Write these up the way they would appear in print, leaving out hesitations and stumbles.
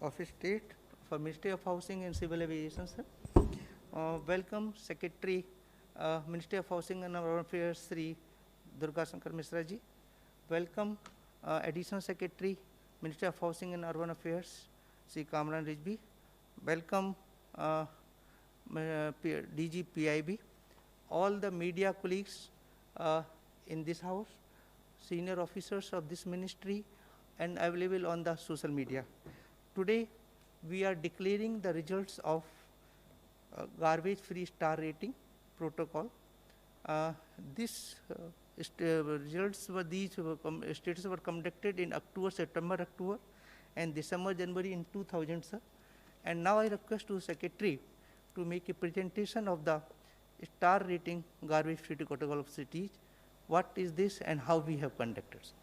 of State for Ministry of Housing and Civil Aviation, sir. Welcome Secretary, Ministry of Housing and Urban Affairs, Sri Durga Shankar Misra ji. Welcome Additional Secretary, Ministry of Housing and Urban Affairs, Sri Kamran Rijvi. Welcome DG PIB, all the media colleagues in this house, senior officers of this ministry, and available on the social media. Today, we are declaring the results of garbage-free star rating protocol. These status were conducted in October, September, October, and December, January in 2000, sir. And now I request to Secretary to make a presentation of the star rating garbage-free protocol of cities. What is this and how we have conducted, sir?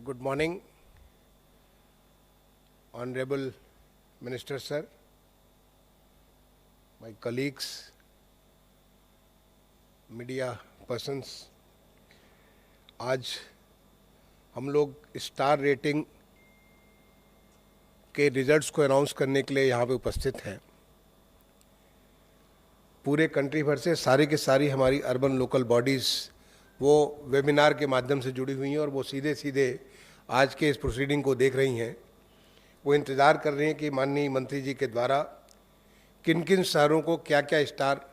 Good morning, Honorable Minister Sir, my colleagues, media persons. आज हम लोग star rating के results को announce करने के लिए यहाँ पे उपस्थित हैं। पूरे कंट्री भर से सारी की सारी हमारी अर्बन लोकल बॉडीज़ वो वेबिनार के माध्यम से जुड़ी हुई हैं और वो सीधे सीधे आज के इस प्रोसीडिंग को देख रही हैं। वो इंतज़ार कर रही हैं कि माननीय मंत्री जी के द्वारा किन किन शहरों को क्या क्या स्टार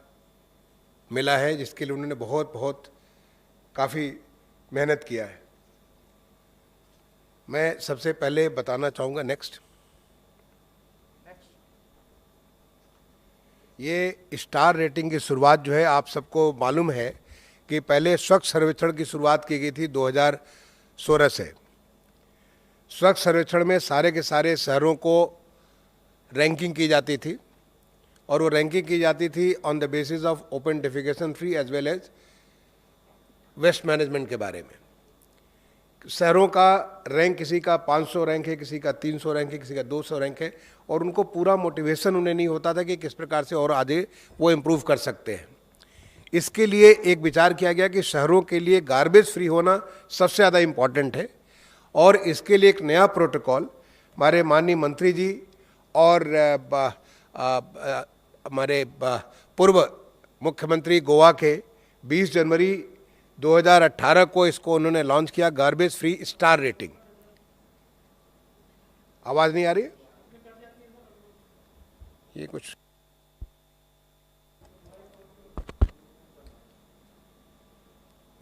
मिला है, जिसके लिए उन्होंने बहुत काफ़ी मेहनत किया है। मैं सबसे पहले बताना चाहूँगा ये स्टार रेटिंग की शुरुआत जो है, आप सबको मालूम है कि पहले स्वच्छ सर्वेक्षण की शुरुआत की गई थी 2016 से। स्वच्छ सर्वेक्षण में सारे के सारे शहरों को रैंकिंग की जाती थी और वो रैंकिंग की जाती थी on the basis of open defecation free as well as waste management के बारे में। शहरों का रैंक किसी का 500 रैंक है, किसी का 300 रैंक है, किसी का 200 रैंक है, और उनको पूरा मोटिवेशन उन्हें नहीं होता था कि किस प्रकार से और आगे वो इम्प्रूव कर सकते हैं। इसके लिए एक विचार किया गया कि शहरों के लिए गार्बेज फ्री होना सबसे ज़्यादा इम्पॉर्टेंट है, और इसके लिए एक नया प्रोटोकॉल हमारे माननीय मंत्री जी और हमारे पूर्व मुख्यमंत्री गोवा के 20 जनवरी 2018 को इसको उन्होंने लॉन्च किया, गार्बेज फ्री स्टार रेटिंग। आवाज़ नहीं आ रही है? ये कुछ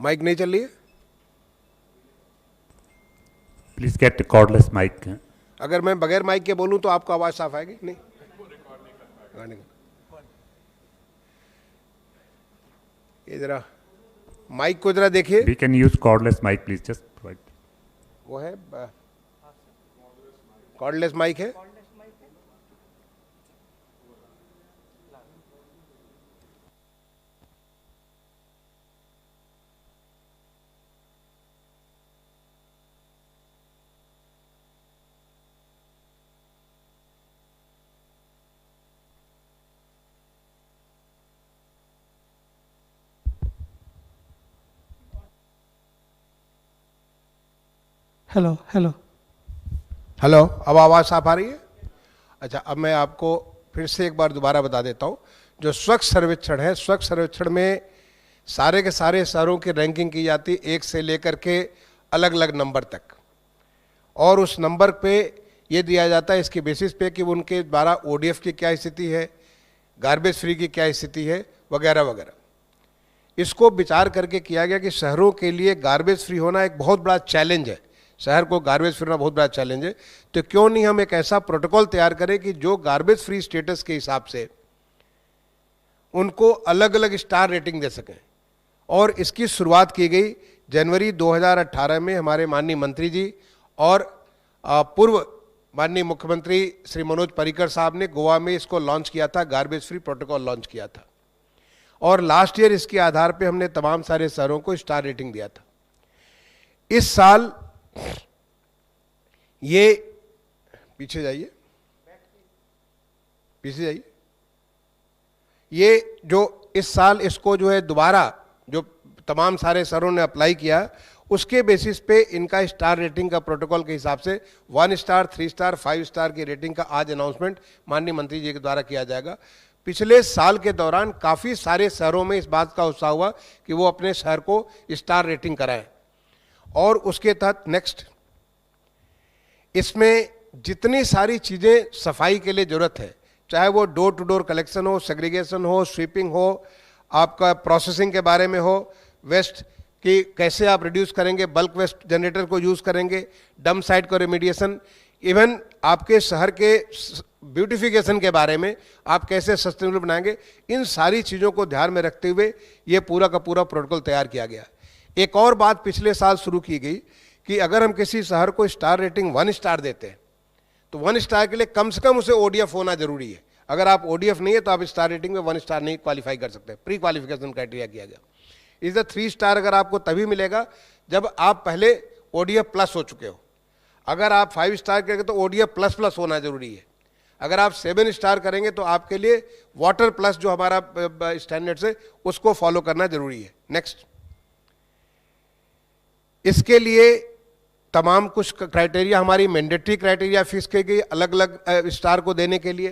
माइक नहीं चल रही है? Please get cordless mic. अगर मैं बगैर माइक के बोलूं तो आपको आवाज साफ आएगी? नहीं, ये जरा माइक को जरा देखिए। We can use cordless mic, please just provide. वो है कॉर्डलेस माइक है? हेलो हेलो हेलो, अब आवाज़ साफ आ रही है? अच्छा, अब मैं आपको फिर से एक बार दोबारा बता देता हूँ। जो स्वच्छ सर्वेक्षण है, स्वच्छ सर्वेक्षण में सारे के सारे शहरों की रैंकिंग की जाती 1 से लेकर के अलग अलग नंबर तक, और उस नंबर पे ये दिया जाता है इसके बेसिस पे कि उनके द्वारा ODF की क्या स्थिति है, गार्बेज फ्री की क्या स्थिति है, वगैरह वगैरह। इसको विचार करके किया गया कि शहरों के लिए गार्बेज फ्री होना एक बहुत बड़ा चैलेंज है, शहर को गार्बेज फ्री होना बहुत बड़ा चैलेंज है, तो क्यों नहीं हम एक ऐसा प्रोटोकॉल तैयार करें कि जो गार्बेज फ्री स्टेटस के हिसाब से उनको अलग अलग स्टार रेटिंग दे सकें। और इसकी शुरुआत की गई जनवरी 2018 में हमारे माननीय मंत्री जी और पूर्व माननीय मुख्यमंत्री श्री मनोज पर्रिकर साहब ने गोवा में इसको लॉन्च किया था, गार्बेज फ्री प्रोटोकॉल लॉन्च किया था, और लास्ट ईयर इसके आधार पे हमने तमाम सारे शहरों को स्टार रेटिंग दिया था। इस साल ये पीछे जाइए, पीछे जाइए। ये जो इस साल इसको जो है दोबारा जो तमाम सारे शहरों ने अप्लाई किया, उसके बेसिस पे इनका स्टार रेटिंग का प्रोटोकॉल के हिसाब से 1 स्टार, 3 स्टार, 5 स्टार की रेटिंग का आज अनाउंसमेंट माननीय मंत्री जी के द्वारा किया जाएगा। पिछले साल के दौरान काफ़ी सारे शहरों में इस बात का उत्साह हुआ कि वो अपने शहर को स्टार रेटिंग कराएं, और उसके तहत नेक्स्ट इसमें जितनी सारी चीज़ें सफाई के लिए ज़रूरत है, चाहे वो डोर टू डोर कलेक्शन हो, सेग्रीगेशन हो, स्वीपिंग हो, आपका प्रोसेसिंग के बारे में हो, वेस्ट कि कैसे आप रिड्यूस करेंगे, बल्क वेस्ट जनरेटर को यूज़ करेंगे, डंप साइट को रेमिडिएशन, इवन आपके शहर के ब्यूटिफिकेशन के बारे में आप कैसे सस्टेनेबल बनाएंगे, इन सारी चीज़ों को ध्यान में रखते हुए ये पूरा का पूरा प्रोटोकॉल तैयार किया गया। एक और बात पिछले साल शुरू की गई कि अगर हम किसी शहर को स्टार रेटिंग 1 स्टार देते हैं तो 1 स्टार के लिए कम से कम उसे ODF होना जरूरी है। अगर आप ODF नहीं है तो आप स्टार रेटिंग में 1 स्टार नहीं क्वालिफाई कर सकते, प्री क्वालिफिकेशन क्राइटेरिया किया गया। इज द 3 स्टार अगर आपको तभी मिलेगा जब आप पहले ODF प्लस हो चुके हो। अगर आप 5 स्टार करेंगे तो ODF प्लस प्लस होना जरूरी है। अगर आप 7 स्टार करेंगे तो आपके लिए वाटर प्लस जो हमारा स्टैंडर्ड्स है उसको फॉलो करना जरूरी है। नेक्स्ट, इसके लिए तमाम कुछ क्राइटेरिया हमारी मैंडेटरी क्राइटेरिया फिक्स की गई अलग अलग स्टार को देने के लिए,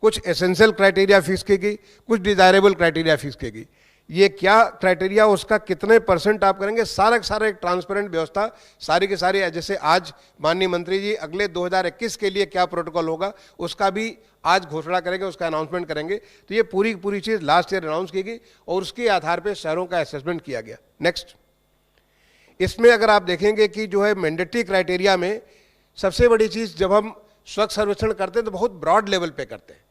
कुछ एसेंशियल क्राइटेरिया फिक्स की गई, कुछ डिजायरेबल क्राइटेरिया फिक्स की गई। ये क्या क्राइटेरिया, उसका कितने % आप करेंगे, सारा सारा एक ट्रांसपेरेंट व्यवस्था, सारी की सारी, जैसे आज माननीय मंत्री जी अगले 2021 के लिए क्या प्रोटोकॉल होगा उसका भी आज घोषणा करेंगे, उसका अनाउंसमेंट करेंगे। तो ये पूरी पूरी चीज़ लास्ट ईयर अनाउंस की गई और उसके आधार पर शहरों का असेसमेंट किया गया। नेक्स्ट, इसमें अगर आप देखेंगे कि जो है मैंडेटरी क्राइटेरिया में सबसे बड़ी चीज़, जब हम स्वच्छ सर्वेक्षण करते हैं तो बहुत ब्रॉड लेवल पे करते हैं।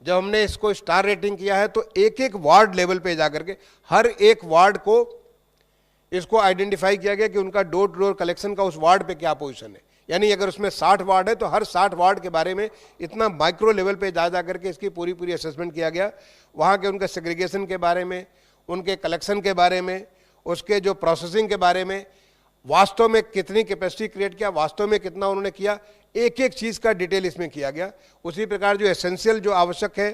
जब हमने इसको स्टार रेटिंग किया है तो एक एक वार्ड लेवल पे जाकर के हर एक वार्ड को इसको आइडेंटिफाई किया गया कि उनका डोर टू डोर कलेक्शन का उस वार्ड पे क्या पोजीशन है। यानी अगर उसमें 60 वार्ड है तो हर 60 वार्ड के बारे में इतना माइक्रो लेवल पे जा करके इसकी पूरी पूरी असेसमेंट किया गया। वहाँ के उनके सेग्रीगेशन के बारे में, उनके कलेक्शन के बारे में, उसके जो प्रोसेसिंग के बारे में, वास्तव में कितनी कैपेसिटी क्रिएट किया, वास्तव में कितना उन्होंने किया, एक एक चीज़ का डिटेल इसमें किया गया। उसी प्रकार जो एसेंशियल जो आवश्यक है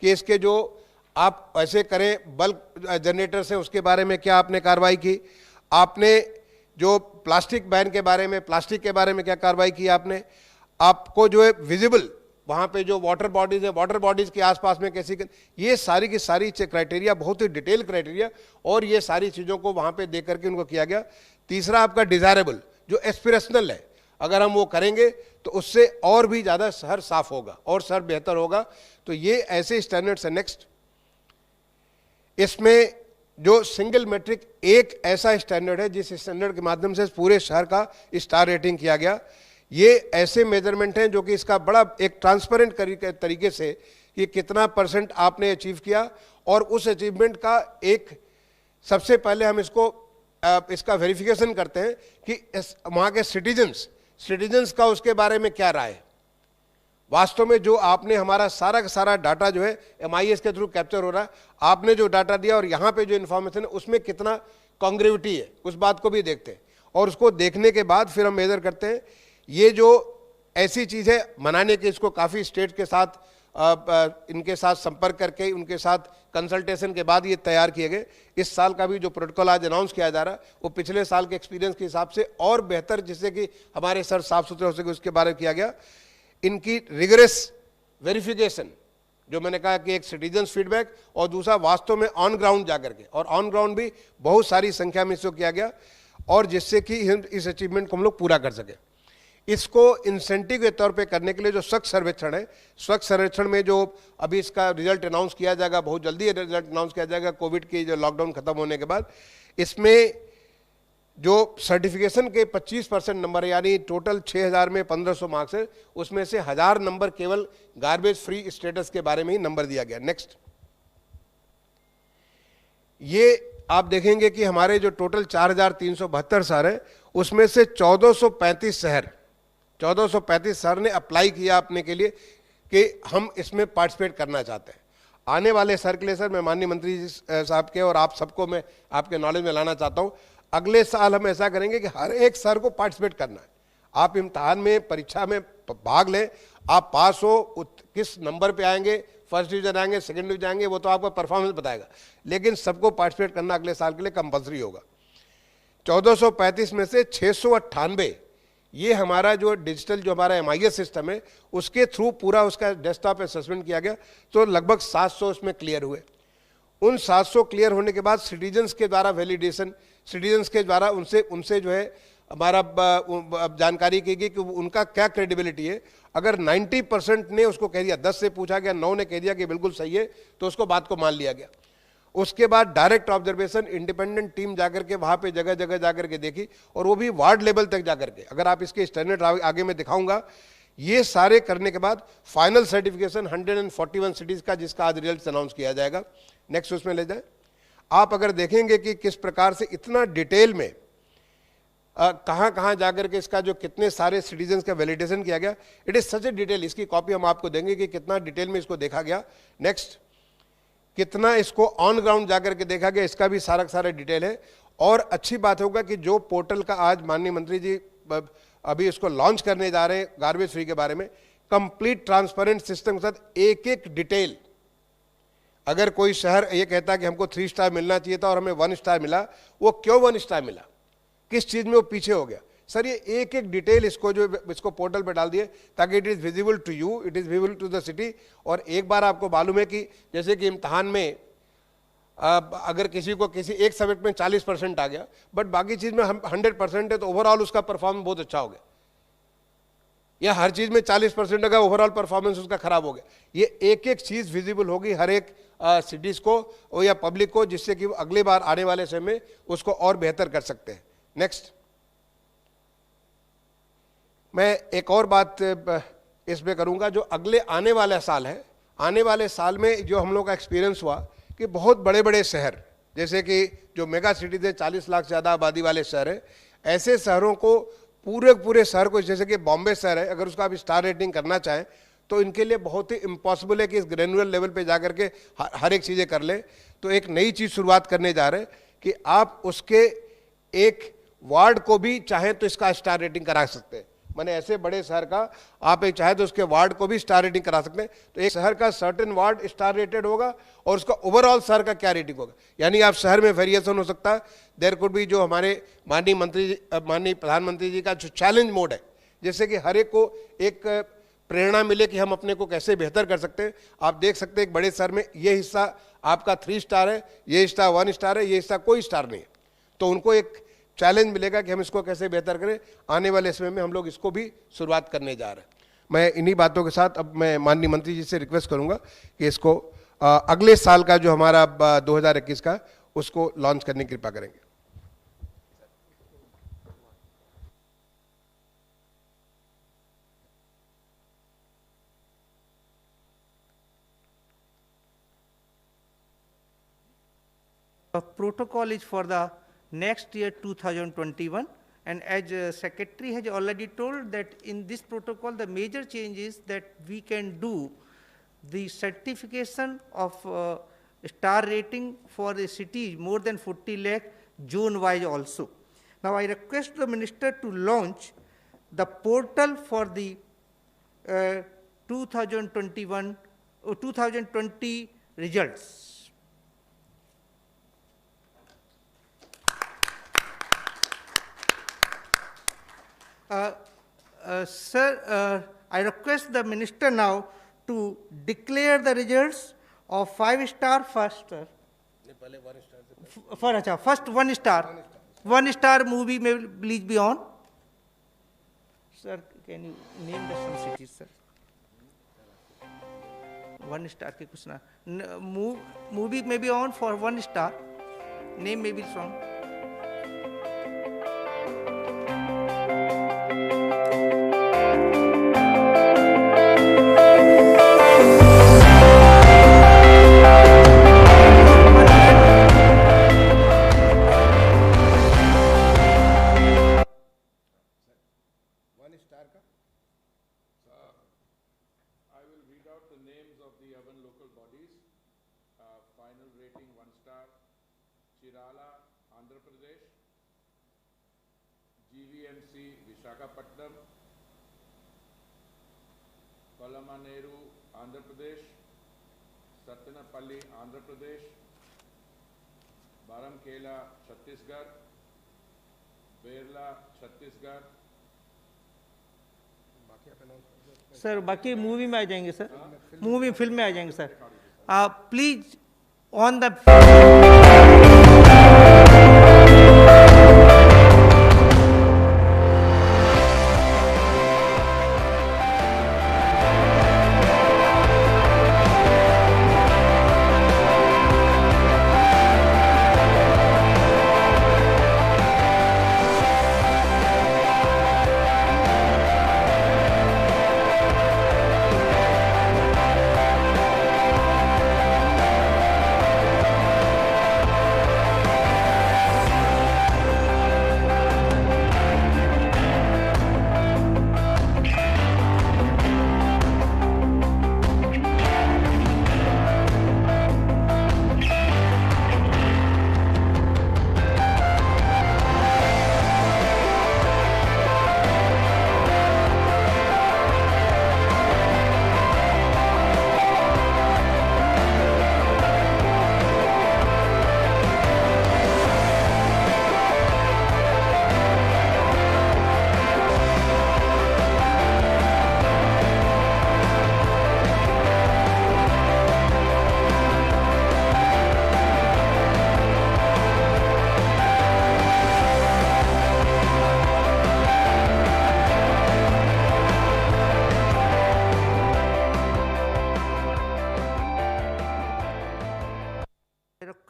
कि इसके जो आप ऐसे करें बल्क जनरेटर से, उसके बारे में क्या आपने कार्रवाई की, आपने जो प्लास्टिक बैन के बारे में, प्लास्टिक के बारे में क्या कार्रवाई की आपने, आपको जो है विजिबल वहाँ पे जो वाटर बॉडीज़ है, वाटर बॉडीज़ के आसपास में कैसी, ये सारी की सारी क्राइटेरिया, बहुत ही डिटेल क्राइटेरिया, और ये सारी चीज़ों को वहाँ पे दे करके उनको किया गया। तीसरा आपका डिज़ायरेबल जो एस्पिरेशनल है, अगर हम वो करेंगे तो उससे और भी ज़्यादा शहर साफ होगा और शहर बेहतर होगा। तो ये ऐसे स्टैंडर्ड्स है। नेक्स्ट, इसमें जो सिंगल मेट्रिक एक ऐसा स्टैंडर्ड है जिस स्टैंडर्ड के माध्यम से पूरे शहर का स्टार रेटिंग किया गया। ये ऐसे मेजरमेंट हैं जो कि इसका बड़ा एक ट्रांसपेरेंट तरीके से कि कितना % आपने अचीव किया, और उस अचीवमेंट का एक सबसे पहले हम इसका वेरिफिकेशन करते हैं कि वहाँ के सिटीजन्स का उसके बारे में क्या राय है। वास्तव में जो आपने हमारा सारा का सारा डाटा जो है MIS के थ्रू कैप्चर हो रहा है, आपने जो डाटा दिया और यहाँ पे जो इन्फॉर्मेशन है उसमें कितना कॉन्ग्रेविटी है, उस बात को भी देखते हैं। और उसको देखने के बाद फिर हम मेजर करते हैं। ये जो ऐसी चीज़ है मनाने के, इसको काफ़ी स्टेट के साथ इनके साथ संपर्क करके उनके साथ कंसल्टेशन के बाद ये तैयार किए गए। इस साल का भी जो प्रोटोकॉल आज अनाउंस किया जा रहा है वो पिछले साल के एक्सपीरियंस के हिसाब से और बेहतर, जिससे कि हमारे सर साफ सुथरे हो सके, उसके बारे में किया गया। इनकी रिगरस वेरिफिकेशन, जो मैंने कहा कि एक सिटीजन्स फीडबैक और दूसरा वास्तव में ऑन ग्राउंड जाकर के, और ऑन ग्राउंड भी बहुत सारी संख्या में इसको किया गया, और जिससे कि इस अचीवमेंट को हम लोग पूरा कर सके। इसको इंसेंटिव के तौर पे करने के लिए जो स्वच्छ सर्वेक्षण है, स्वच्छ सर्वेक्षण में जो अभी इसका रिजल्ट अनाउंस किया जाएगा, बहुत जल्दी रिजल्ट अनाउंस किया जाएगा कोविड की जो लॉकडाउन खत्म होने के बाद, इसमें जो सर्टिफिकेशन के 25% नंबर, यानी टोटल 6000 में 1500 मार्क्स है, उसमें से 1000 नंबर केवल गार्बेज फ्री स्टेटस के बारे में ही नंबर दिया गया। नेक्स्ट, ये आप देखेंगे कि हमारे जो टोटल 4372 शहर है उसमें से 1435 शहर ने अप्लाई किया अपने के लिए कि हम इसमें पार्टिसिपेट करना चाहते हैं। आने वाले शहर के लिए सर मैं माननीय मंत्री जी साहब के और आप सबको मैं आपके नॉलेज में लाना चाहता हूं, अगले साल हम ऐसा करेंगे कि हर एक शहर को पार्टिसिपेट करना है। आप इम्तहान में, परीक्षा में भाग लें, आप पास हो, किस नंबर पे आएंगे, फर्स्ट डिवीजन आएंगे, सेकंड डिवीजन आएंगे, वो तो आपका परफॉर्मेंस बताएगा, लेकिन सबको पार्टिसिपेट करना अगले साल के लिए कंपलसरी होगा। 1435 में से 698 ये हमारा जो डिजिटल जो हमारा MIS सिस्टम है उसके थ्रू पूरा उसका डेस्कटॉप असेसमेंट किया गया, तो लगभग 700 उसमें क्लियर हुए। उन 700 क्लियर होने के बाद सिटीजन्स के द्वारा वैलिडेशन, सिटीजन्स के द्वारा उनसे जो है हमारा जानकारी की गई कि उनका क्या क्रेडिबिलिटी है। अगर 90% ने उसको कह दिया, 10 से पूछा गया, 9 ने कह दिया कि बिल्कुल सही है, तो उसको बात को मान लिया गया। उसके बाद डायरेक्ट ऑब्जर्वेशन, इंडिपेंडेंट टीम जाकर के वहां पे जगह जगह जाकर के देखी, और वो भी वार्ड लेवल तक जाकर के। अगर आप इसके स्टैंडर्ड आगे में दिखाऊंगा, ये सारे करने के बाद फाइनल सर्टिफिकेशन 141 सिटीज का, जिसका आज रिजल्ट अनाउंस किया जाएगा। नेक्स्ट उसमें ले जाए। आप अगर देखेंगे कि किस प्रकार से इतना डिटेल में कहां कहां जाकर के इसका जो कितने सारे सिटीजन्स का वैलिडेशन किया गया, it is such A detail. इसकी कॉपी हम आपको देंगे कि कितना डिटेल में इसको देखा गया। नेक्स्ट, कितना इसको ऑन ग्राउंड जाकर के देखा गया, इसका भी सारा सारा डिटेल है। और अच्छी बात होगा कि जो पोर्टल का आज माननीय मंत्री जी अभी इसको लॉन्च करने जा रहे हैं गार्बेज फ्री के बारे में, कंप्लीट ट्रांसपेरेंट सिस्टम के साथ एक एक डिटेल। अगर कोई शहर ये कहता कि हमको 3 स्टार मिलना चाहिए था और हमें 1 स्टार मिला, वो क्यों 1 स्टार मिला, किस चीज में वो पीछे हो गया, सर ये एक एक डिटेल इसको पोर्टल पे डाल दिए ताकि it is visible to you, it is visible to the city. और एक बार आपको मालूम है कि जैसे कि इम्तहान में अगर किसी को किसी एक सब्जेक्ट में 40% आ गया, बट बाकी चीज में 100% है, तो ओवरऑल उसका परफॉर्मेंस बहुत अच्छा हो गया। या हर चीज में 40% अगर ओवरऑल परफॉर्मेंस उसका खराब हो गया, ये एक एक चीज विजिबल होगी हर एक सिटीज को या पब्लिक को, जिससे कि अगली बार आने वाले समय में उसको और बेहतर कर सकते हैं। नेक्स्ट, मैं एक और बात इसमें करूंगा, जो अगले आने वाला साल है, आने वाले साल में जो हम लोग का एक्सपीरियंस हुआ कि बहुत बड़े बड़े शहर, जैसे कि जो मेगा सिटीज है, 40 लाख से ज़्यादा आबादी वाले शहर है, ऐसे शहरों को पूरे शहर को, जैसे कि बॉम्बे शहर है, अगर उसका आप स्टार रेटिंग करना चाहें तो इनके लिए बहुत ही इम्पॉसिबल है कि इस ग्रेनुअल लेवल पे जाकर के हर एक चीज़ें कर ले। तो एक नई चीज़ शुरुआत करने जा रहे हैं कि आप उसके एक वार्ड को भी चाहें तो इसका स्टार रेटिंग करा सकते हैं। मैंने ऐसे बड़े शहर का आप एक चाहे तो उसके वार्ड को भी स्टार रेटिंग करा सकते हैं। तो एक शहर का सर्टेन वार्ड स्टार रेटेड होगा और उसका ओवरऑल शहर का क्या रेटिंग होगा, यानी आप शहर में वेरिएशन हो सकता है। देयर कुड भी जो हमारे माननीय प्रधानमंत्री जी का जो चैलेंज मोड है, जैसे कि हर एक को एक प्रेरणा मिले कि हम अपने को कैसे बेहतर कर सकते हैं। आप देख सकते हैं एक बड़े शहर में ये हिस्सा आपका 3 स्टार है, ये हिस्सा 1 स्टार है, ये हिस्सा कोई स्टार नहीं है, तो उनको एक चैलेंज मिलेगा कि हम इसको कैसे बेहतर करें। आने वाले समय में हम लोग इसको भी शुरुआत करने जा रहे हैं। मैं इन्हीं बातों के साथ अब मैं माननीय मंत्री जी से रिक्वेस्ट करूंगा कि इसको अगले साल का जो हमारा 2021 का उसको लॉन्च करने की कृपा करेंगे। Protocol is for the next year 2021, and as secretary has already told that in this protocol the major change is that we can do the certification of star rating for the cities more than 40 lakh zone wise also. Now I request the minister to launch the portal for the 2021 or 2020 results. Sir, I request the minister now to declare the results of 5-star first. First 1 star. 1 star movie may please be on. Sir, can you name the some cities, sir? 1 star के कुछ ना. Movie may be on for 1 star. Name may be on. Chirala, Andhra Pradesh, GVM APMC Visakhapatnam, Palamaneru, Andhra Pradesh, Satyanapalli, Andhra Pradesh, Baramkela, Chhattisgarh, Berla, Chhattisgarh. Sir बाकी movie में आ जाएंगे sir, movie film में आ जाएंगे sir. Please on the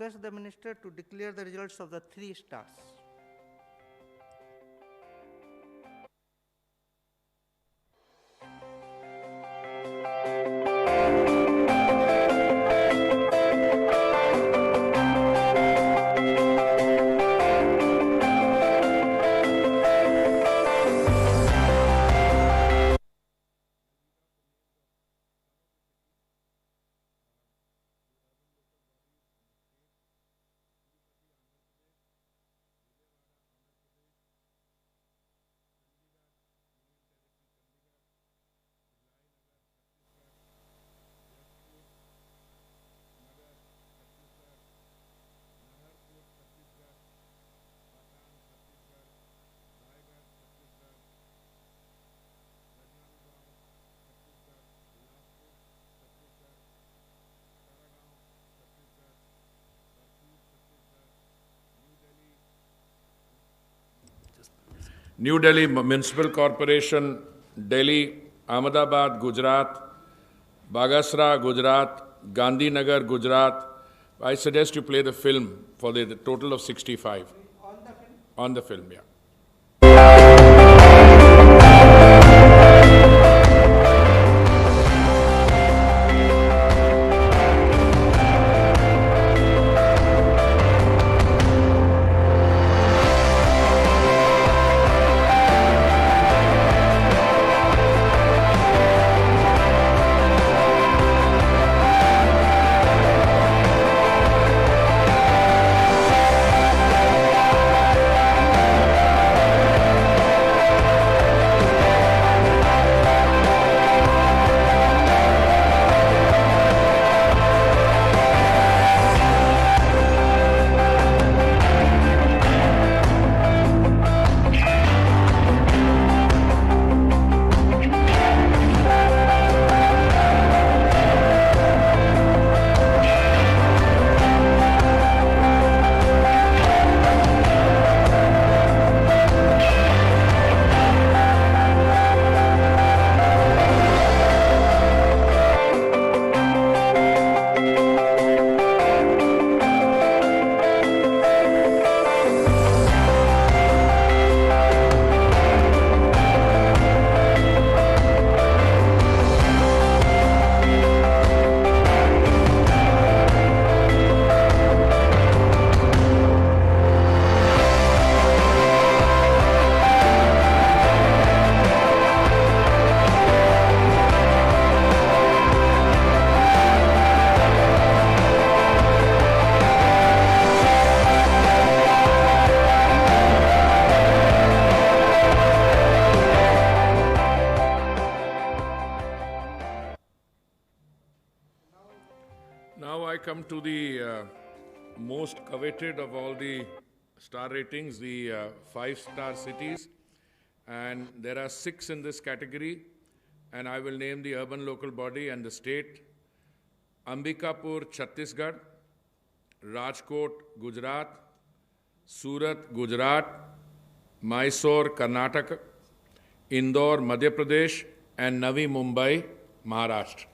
request the minister to declare the results of the 3 stars. New Delhi Municipal Corporation, Delhi, Ahmedabad, Gujarat, Bagasra, Gujarat, Gandhinagar, Gujarat. I suggest you play the film for the total of 65. On the film? On the film, yeah. come to the most coveted of all the star ratings, the 5-star cities. And there are 6 in this category. And I will name the urban local body and the state. Ambikapur, Chhattisgarh. Rajkot, Gujarat. Surat, Gujarat. Mysore, Karnataka. Indore, Madhya Pradesh. And Navi Mumbai, Maharashtra.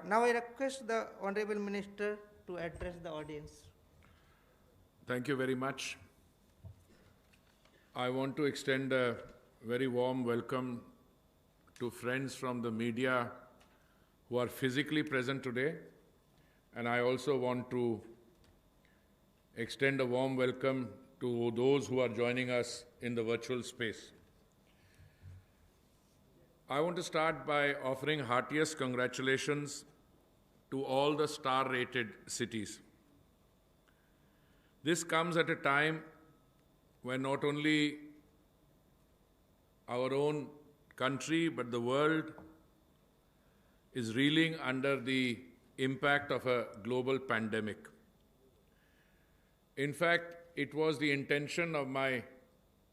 Now I request the Honorable Minister to address the audience. Thank you very much. I want to extend a very warm welcome to friends from the media who are physically present today. And I also want to extend a warm welcome to those who are joining us in the virtual space. I want to start by offering heartiest congratulations to all the star-rated cities. This comes at a time when not only our own country but the world is reeling under the impact of a global pandemic. In fact, it was the intention of my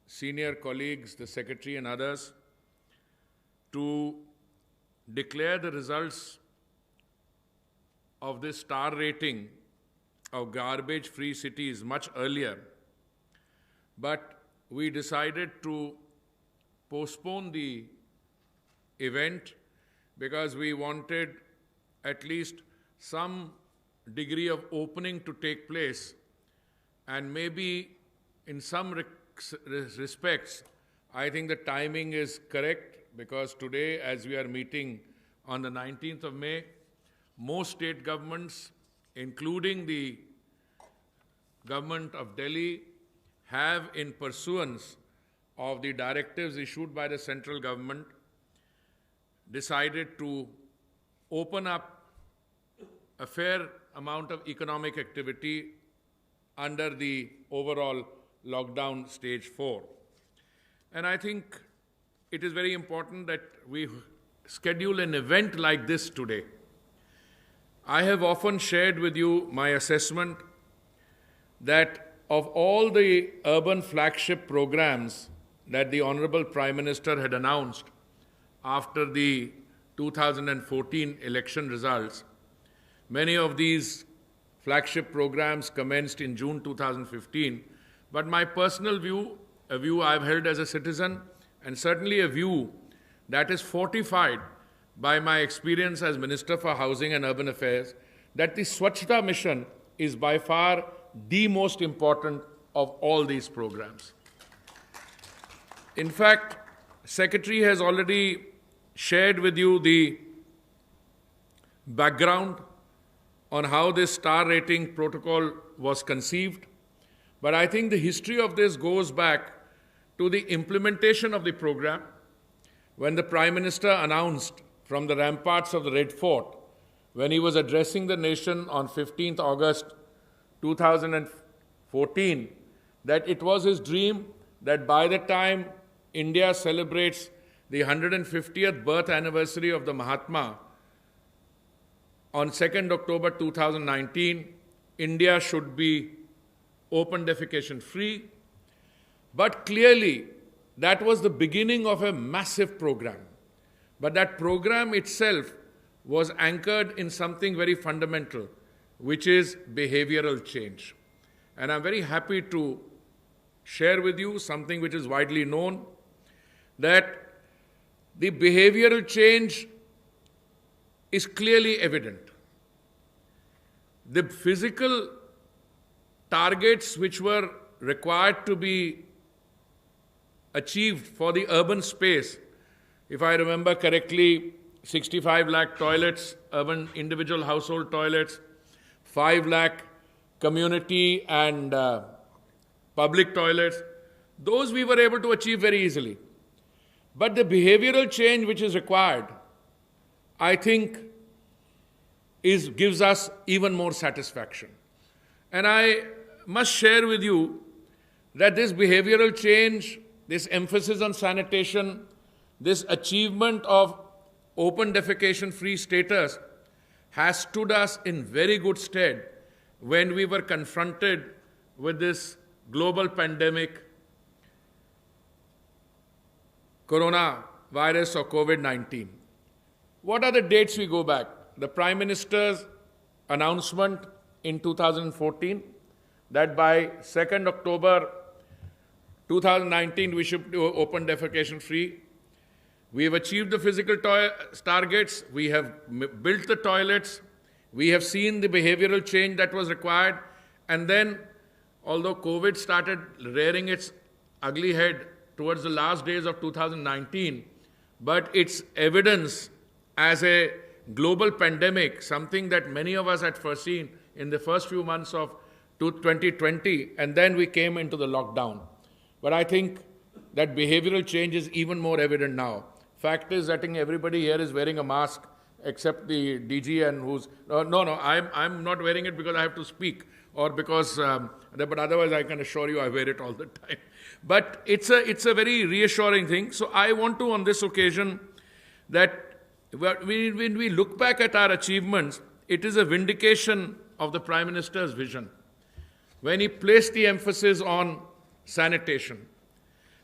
senior colleagues, the Secretary and others, to declare the results of this star rating of garbage-free cities much earlier, but we decided to postpone the event because we wanted at least some degree of opening to take place, and maybe in some respects, I think the timing is correct because today, as we are meeting on the 19th of May, most state governments, including the government of Delhi, have, in pursuance of the directives issued by the central government, decided to open up a fair amount of economic activity under the overall lockdown stage 4. And I think it is very important that we schedule an event like this today. I have often shared with you my assessment that of all the urban flagship programs that the Honorable Prime Minister had announced after the 2014 election results, many of these flagship programs commenced in June 2015, but my personal view, a view I've held as a citizen, and certainly a view that is fortified by my experience as Minister for Housing and Urban Affairs, that the Swachhata Mission is by far the most important of all these programs. In fact, Secretary has already shared with you the background on how this star rating protocol was conceived, but I think the history of this goes back to the implementation of the program when the Prime Minister announced from the ramparts of the Red Fort, when he was addressing the nation on 15th August 2014, that it was his dream that by the time India celebrates the 150th birth anniversary of the Mahatma on 2nd October 2019, India should be open defecation free. But clearly, that was the beginning of a massive program. But that program itself was anchored in something very fundamental, which is behavioral change. And I'm very happy to share with you something which is widely known, that the behavioral change is clearly evident. The physical targets which were required to be achieved for the urban space, if I remember correctly, 65 lakh toilets, urban individual household toilets, 5 lakh community and public toilets, those we were able to achieve very easily. But the behavioral change which is required, I think, gives us even more satisfaction. And I must share with you that this behavioral change, this emphasis on sanitation, this achievement of open defecation-free status has stood us in very good stead when we were confronted with this global pandemic, coronavirus or COVID-19. What are the dates we go back? The Prime Minister's announcement in 2014 that by 2nd October 2019 we should do open defecation free. We have achieved the physical targets, we have built the toilets, we have seen the behavioral change that was required, and then, although COVID started rearing its ugly head towards the last days of 2019, but its evidence as a global pandemic, something that many of us had foreseen in the first few months of 2020, and then we came into the lockdown. But I think that behavioral change is even more evident now. Fact is, I think everybody here is wearing a mask except the DG and who's... I'm not wearing it because I have to speak or because... but otherwise, I can assure you I wear it all the time. But it's a very reassuring thing. So I want to, on this occasion, that when we look back at our achievements, it is a vindication of the Prime Minister's vision. When he placed the emphasis on sanitation.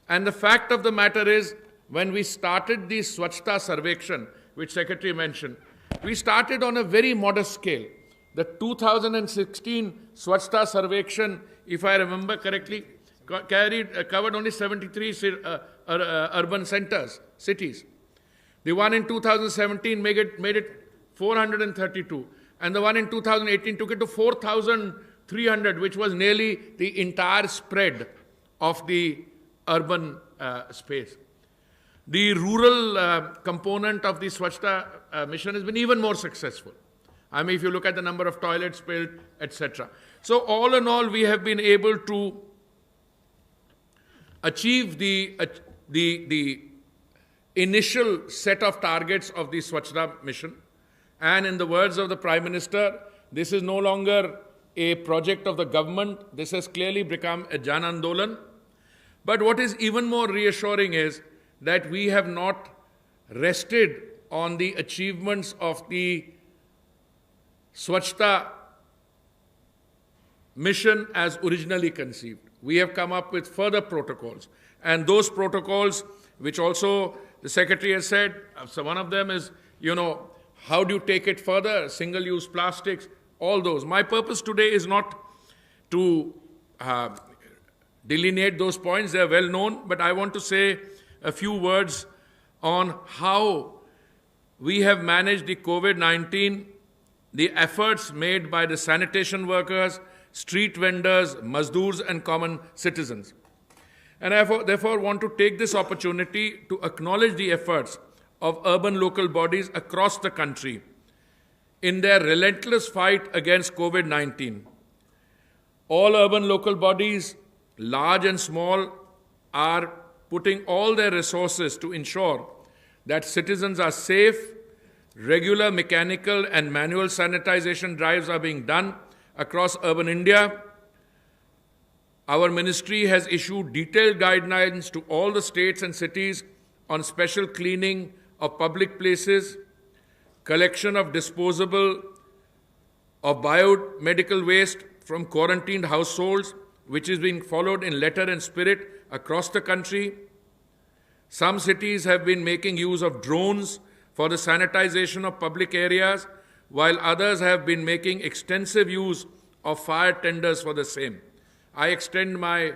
And the fact of the matter is, when we started the Swachhta Sarvekshan, which Secretary mentioned, we started on a very modest scale. The 2016 Swachhta Sarvekshan, if I remember correctly, covered only 73 urban centers, cities. The one in 2017 made it 432, and the one in 2018 took it to 4,300, which was nearly the entire spread of the urban space. The rural component of the Swachhta mission has been even more successful. I mean, if you look at the number of toilets built, etc. So all in all, we have been able to achieve the initial set of targets of the Swachhta mission. And in the words of the Prime Minister, this is no longer a project of the government. This has clearly become a Jan Andolan. But what is even more reassuring is that we have not rested on the achievements of the Swachhta mission as originally conceived. We have come up with further protocols. And those protocols, which also the Secretary has said, so one of them is, how do you take it further? Single-use plastics, all those. My purpose today is not to delineate those points. They are well known, but I want to say a few words on how we have managed the COVID-19, the efforts made by the sanitation workers, street vendors, mazdoors, and common citizens. And I therefore want to take this opportunity to acknowledge the efforts of urban local bodies across the country in their relentless fight against COVID-19. All urban local bodies, large and small, are putting all their resources to ensure that citizens are safe. Regular mechanical and manual sanitization drives are being done across urban India. Our ministry has issued detailed guidelines to all the states and cities on special cleaning of public places, collection of disposable of biomedical waste from quarantined households, which is being followed in letter and spirit across the country. Some cities have been making use of drones for the sanitization of public areas, while others have been making extensive use of fire tenders for the same. I extend my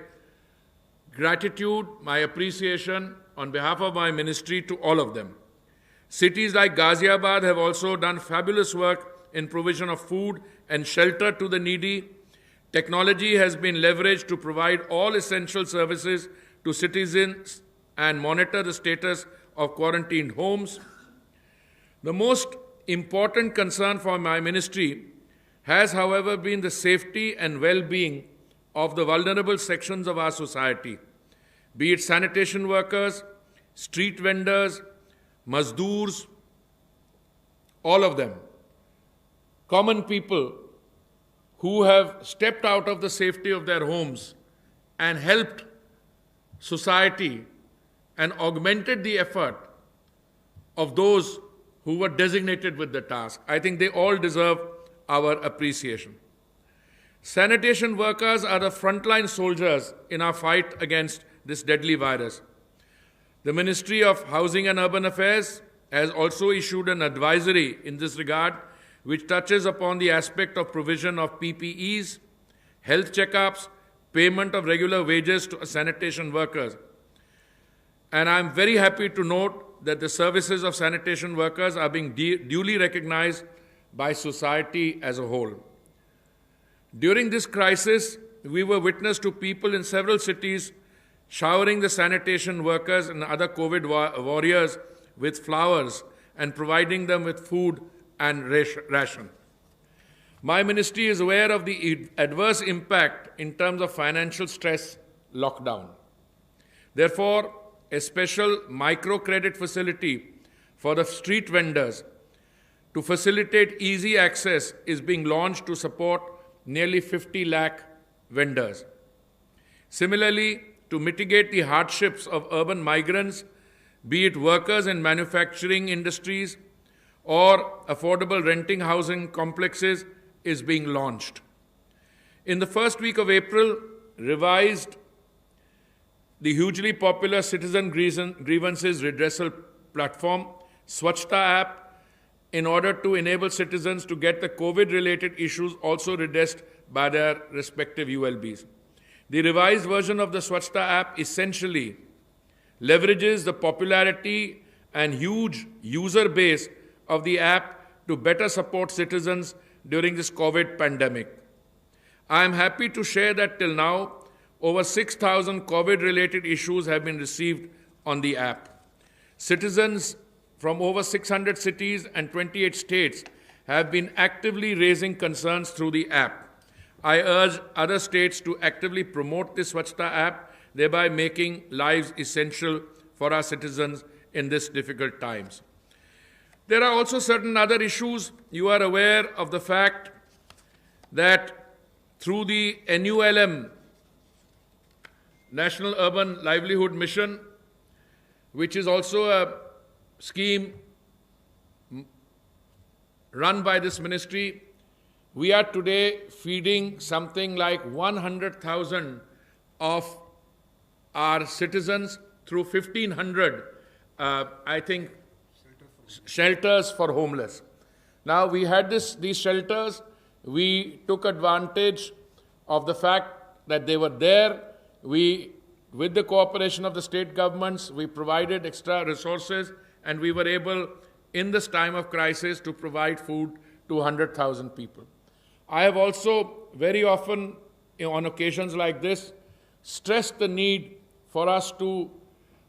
gratitude, my appreciation on behalf of my ministry to all of them. Cities like Ghaziabad have also done fabulous work in provision of food and shelter to the needy. Technology has been leveraged to provide all essential services to citizens and monitor the status of quarantined homes. The most important concern for my ministry has, however, been the safety and well-being of the vulnerable sections of our society, be it sanitation workers, street vendors, mazdoors, all of them, common people who have stepped out of the safety of their homes and helped society and augmented the effort of those who were designated with the task. I think they all deserve our appreciation. Sanitation workers are the frontline soldiers in our fight against this deadly virus. The Ministry of Housing and Urban Affairs has also issued an advisory in this regard, which touches upon the aspect of provision of PPEs, health checkups, payment of regular wages to sanitation workers. And I'm very happy to note that the services of sanitation workers are being duly recognized by society as a whole. During this crisis, we were witness to people in several cities showering the sanitation workers and other COVID warriors with flowers and providing them with food and ration. My ministry is aware of the adverse impact in terms of financial stress lockdown. Therefore, a special microcredit facility for the street vendors to facilitate easy access is being launched to support nearly 50 lakh vendors. Similarly, to mitigate the hardships of urban migrants, be it workers in manufacturing industries or affordable renting housing complexes, is being launched. In the first week of April, revised the hugely popular citizen grievances redressal platform, Swachhta app, in order to enable citizens to get the COVID-related issues also redressed by their respective ULBs. The revised version of the Swachhta app essentially leverages the popularity and huge user base of the app to better support citizens during this COVID pandemic. I am happy to share that till now, over 6,000 COVID-related issues have been received on the app. Citizens from over 600 cities and 28 states have been actively raising concerns through the app. I urge other states to actively promote this Swachhta app, thereby making lives essential for our citizens in these difficult times. There are also certain other issues. You are aware of the fact that through the NULM, National Urban Livelihood Mission, which is also a scheme run by this ministry, we are today feeding something like 100,000 of our citizens through 1,500, shelters for homeless. Now, we had these shelters. We took advantage of the fact that they were there. With the cooperation of the state governments, we provided extra resources, and we were able, in this time of crisis, to provide food to 100,000 people. I have also very often, on occasions like this, stressed the need for us to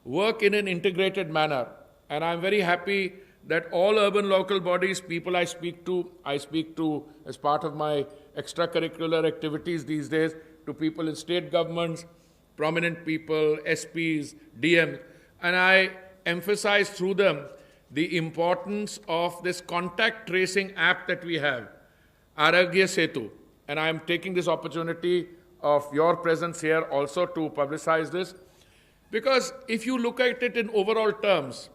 work in an integrated manner. And I'm very happy that all urban local bodies, people I speak to as part of my extracurricular activities these days, to people in state governments, prominent people, SPs, DMs, and I emphasize through them the importance of this contact tracing app that we have, Arogya Setu. And I am taking this opportunity of your presence here also to publicize this, because if you look at it in overall terms,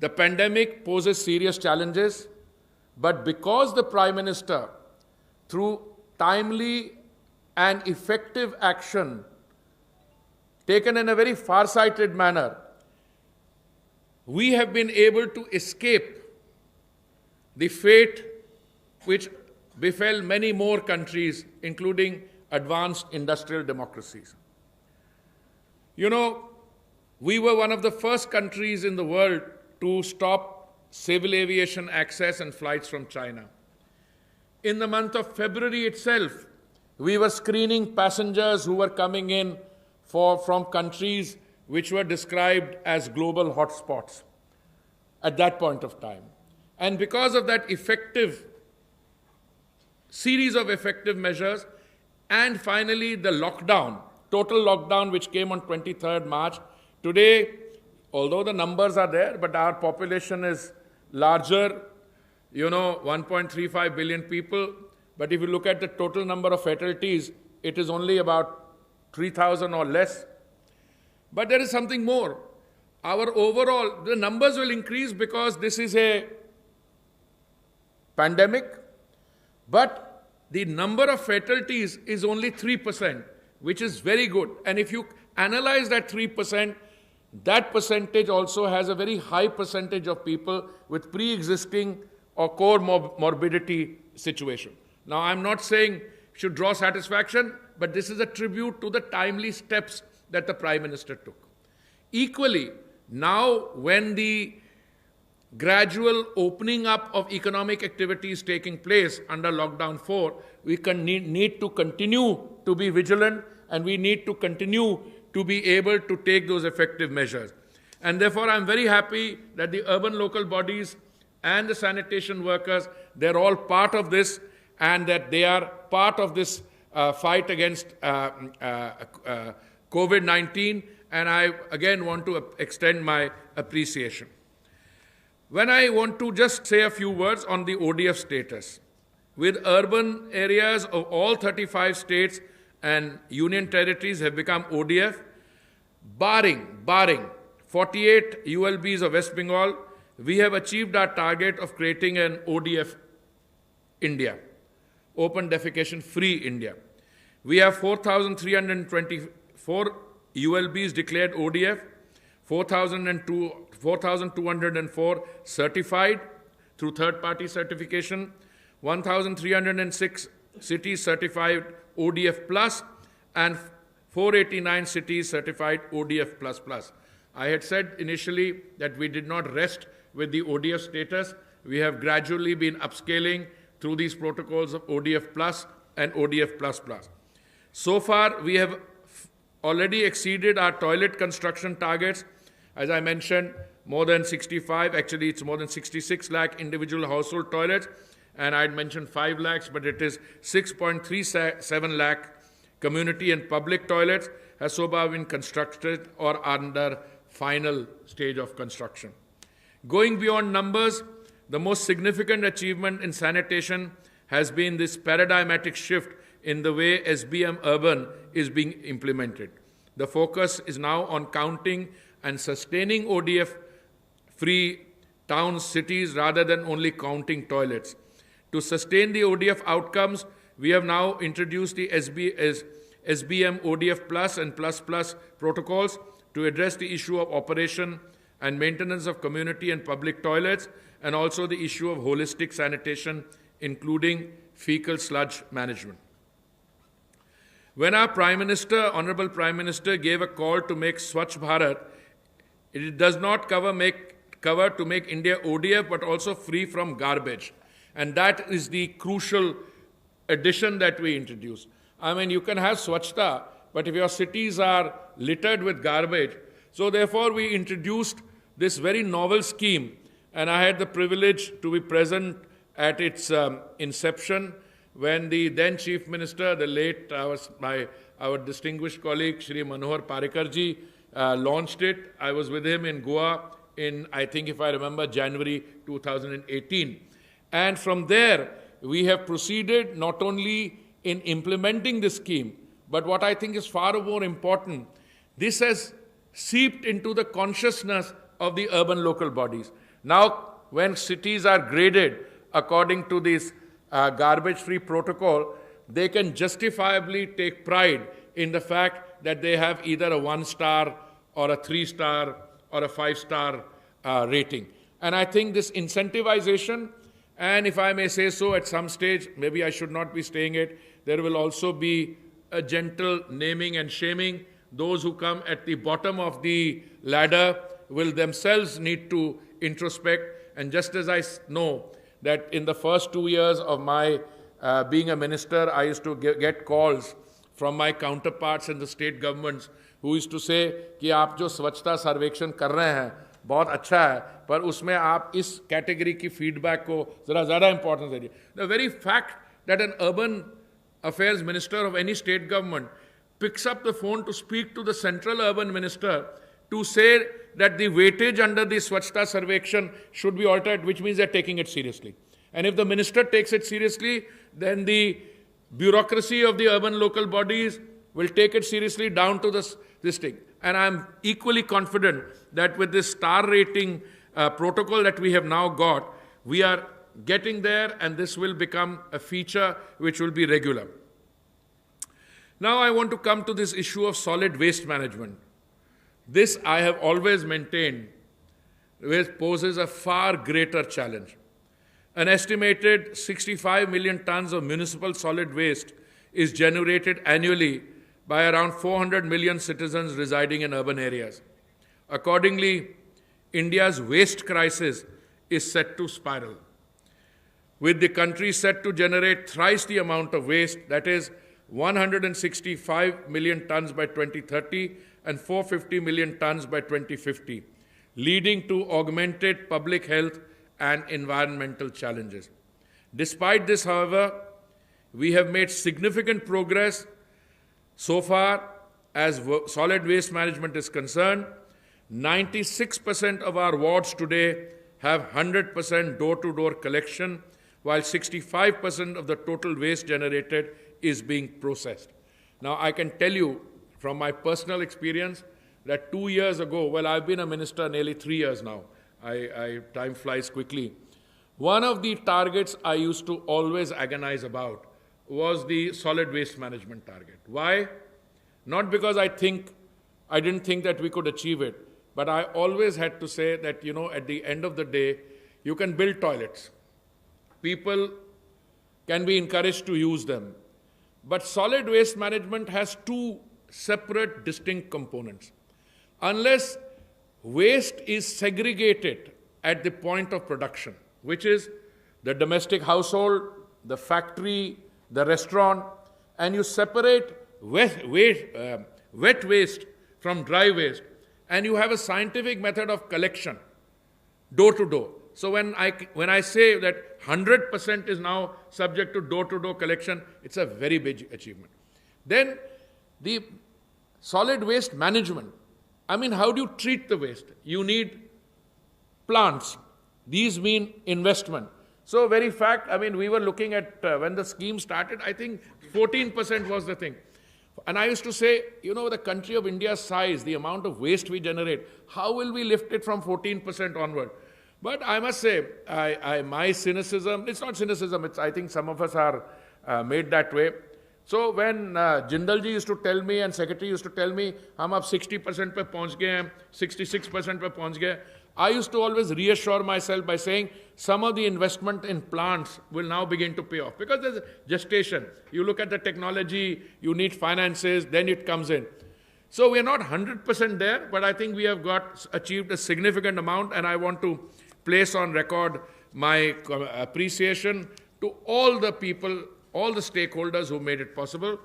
the pandemic poses serious challenges, but because the Prime Minister, through timely and effective action taken in a very far-sighted manner, we have been able to escape the fate which befell many more countries, including advanced industrial democracies. You know, we were one of the first countries in the world to stop civil aviation access and flights from China. In the month of February itself, we were screening passengers who were coming in from countries which were described as global hotspots at that point of time. And because of that series of effective measures, and finally the lockdown, total lockdown which came on 23rd March, today, although the numbers are there, but our population is larger, 1.35 billion people, but if you look at the total number of fatalities, it is only about 3,000 or less. But there is something more. The numbers will increase because this is a pandemic, but the number of fatalities is only 3%, which is very good. And if you analyze that 3%, that percentage also has a very high percentage of people with pre-existing or comorbidity situation. Now, I'm not saying should draw satisfaction, but this is a tribute to the timely steps that the Prime Minister took. Equally, now when the gradual opening up of economic activities taking place under Lockdown 4, we need to continue to be vigilant, and we need to continue to be able to take those effective measures. And therefore, I'm very happy that the urban local bodies and the sanitation workers, they're all part of this, and that they are part of this fight against COVID-19, and I again want to extend my appreciation. When I want to just say a few words on the ODF status, with urban areas of all 35 states and union territories have become ODF, barring 48 ULBs of West Bengal, we have achieved our target of creating an ODF India, open defecation free India. We have 4,324 ULBs declared ODF, 4,204 certified through third-party certification, 1,306 cities certified ODF plus, and 489 cities certified ODF plus plus. I had said initially that we did not rest with the ODF status. We have gradually been upscaling through these protocols of ODF plus and ODF plus plus. So far, we have already exceeded our toilet construction targets. As I mentioned, more than 65, actually it's more than 66 lakh individual household toilets, and I'd mentioned 5 lakhs, but it is 6.37 lakh community and public toilets has so far been constructed or under final stage of construction. Going beyond numbers, the most significant achievement in sanitation has been this paradigmatic shift in the way SBM Urban is being implemented. The focus is now on counting and sustaining ODF-free towns, cities, rather than only counting toilets. To sustain the ODF outcomes, we have now introduced the SBM ODF Plus and Plus Plus protocols to address the issue of operation and maintenance of community and public toilets, and also the issue of holistic sanitation, including fecal sludge management. When our Prime Minister, Honorable Prime Minister, gave a call to make Swachh Bharat, it does not cover to make India ODF, but also free from garbage. And that is the crucial addition that we introduced. I mean, you can have Swachhta, but if your cities are littered with garbage, so therefore we introduced this very novel scheme, and I had the privilege to be present at its inception when the then Chief Minister, the late, our distinguished colleague, Shri Manohar Parikarji, launched it. I was with him in Goa in, I think if I remember, January 2018. And from there, we have proceeded not only in implementing this scheme, but what I think is far more important, this has seeped into the consciousness of the urban local bodies. Now, when cities are graded according to this garbage-free protocol, they can justifiably take pride in the fact that they have either a 1-star or a 3-star or a 5-star rating. And I think this incentivization, and if I may say so, at some stage, maybe I should not be saying it, there will also be a gentle naming and shaming. Those who come at the bottom of the ladder will themselves need to introspect. And just as I know that in the first 2 years of my being a minister, I used to get calls from my counterparts in the state governments who used to say कि आप जो स्वच्छता सर्वेक्षण कर रहे हैं बहुत अच्छा है, पर उसमें आप इस कैटेगरी की फीडबैक को ज़रा ज़्यादा इंपॉर्टेंस दीजिए. The very fact that an urban affairs minister of any state government picks up the phone to speak to the central urban minister to say that the weightage under the Swachhta Sarvekshan should be altered, which means they're taking it seriously. And if the minister takes it seriously, then the bureaucracy of the urban local bodies will take it seriously down to this thing. And I'm equally confident that with this star rating protocol that we have now got, we are getting there, and this will become a feature which will be regular. Now I want to come to this issue of solid waste management. This I have always maintained poses a far greater challenge. An estimated 65 million tons of municipal solid waste is generated annually by around 400 million citizens residing in urban areas. Accordingly, India's waste crisis is set to spiral, with the country set to generate thrice the amount of waste, that is 165 million tons by 2030 and 450 million tons by 2050, leading to augmented public health and environmental challenges. Despite this, however, we have made significant progress so far as solid waste management is concerned. 96% of our wards today have 100% door-to-door collection, while 65% of the total waste generated is being processed. Now, I can tell you from my personal experience that 2 years ago, well, I've been a minister nearly 3 years now. Time flies quickly. One of the targets I used to always agonize about was the solid waste management target. Why? Not because I didn't think that we could achieve it, but I always had to say that, at the end of the day, you can build toilets. People can be encouraged to use them. But solid waste management has two separate, distinct components. Unless waste is segregated at the point of production, which is the domestic household, the factory, the restaurant, and you separate wet waste from dry waste, and you have a scientific method of collection, door to door. So when I say that 100% is now subject to door-to-door collection, it's a very big achievement. Then the solid waste management. I mean, how do you treat the waste? You need plants. These mean investment. So very fact, we were looking at, when the scheme started, I think 14% was the thing. And I used to say, the country of India's size, the amount of waste we generate, how will we lift it from 14% onward? But I must say, my cynicism, it's not cynicism, I think some of us are made that way. So when Jindal ji used to tell me and Secretary used to tell me, hum ab 60% pe pahunch gaye hain, 66% pe pahunch gaye, I used to always reassure myself by saying some of the investment in plants will now begin to pay off. Because there's gestation. You look at the technology, you need finances, then it comes in. So we are not 100% there, but I think we have achieved a significant amount, and I want to place on record my appreciation to all the people, all the stakeholders who made it possible,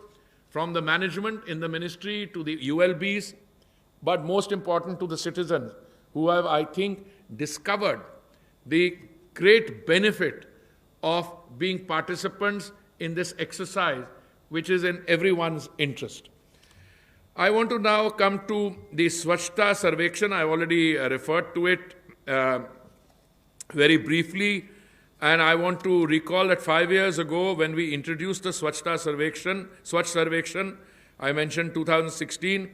from the management in the ministry to the ULBs, but most important to the citizens who have, I think, discovered the great benefit of being participants in this exercise, which is in everyone's interest. I want to now come to the Swachhta Sarvekshan. I already referred to it very briefly, and I want to recall that 5 years ago when we introduced the Swachhta Sarvekshan, Swachh Sarvekshan, I mentioned 2016,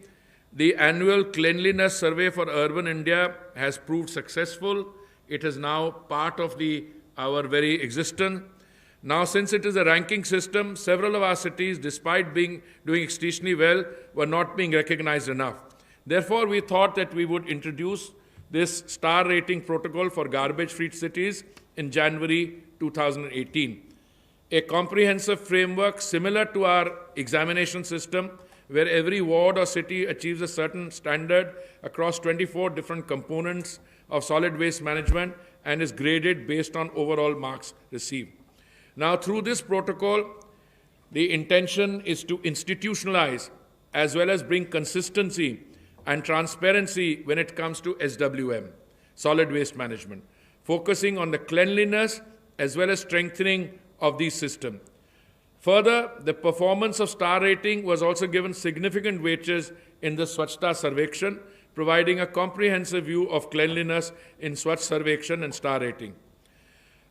the annual cleanliness survey for urban India has proved successful. It is now part of our very existence. Now, since it is a ranking system, several of our cities, despite doing exceedingly well, were not being recognized enough. Therefore, we thought that we would introduce this star rating protocol for garbage-free cities in January 2018. A comprehensive framework similar to our examination system, where every ward or city achieves a certain standard across 24 different components of solid waste management and is graded based on overall marks received. Now, through this protocol, the intention is to institutionalize as well as bring consistency and transparency when it comes to SWM, solid waste management, focusing on the cleanliness as well as strengthening of these systems. Further, the performance of star rating was also given significant weightage in the Swachhta Sarvekshan, providing a comprehensive view of cleanliness in Swachh Sarvekshan and star rating.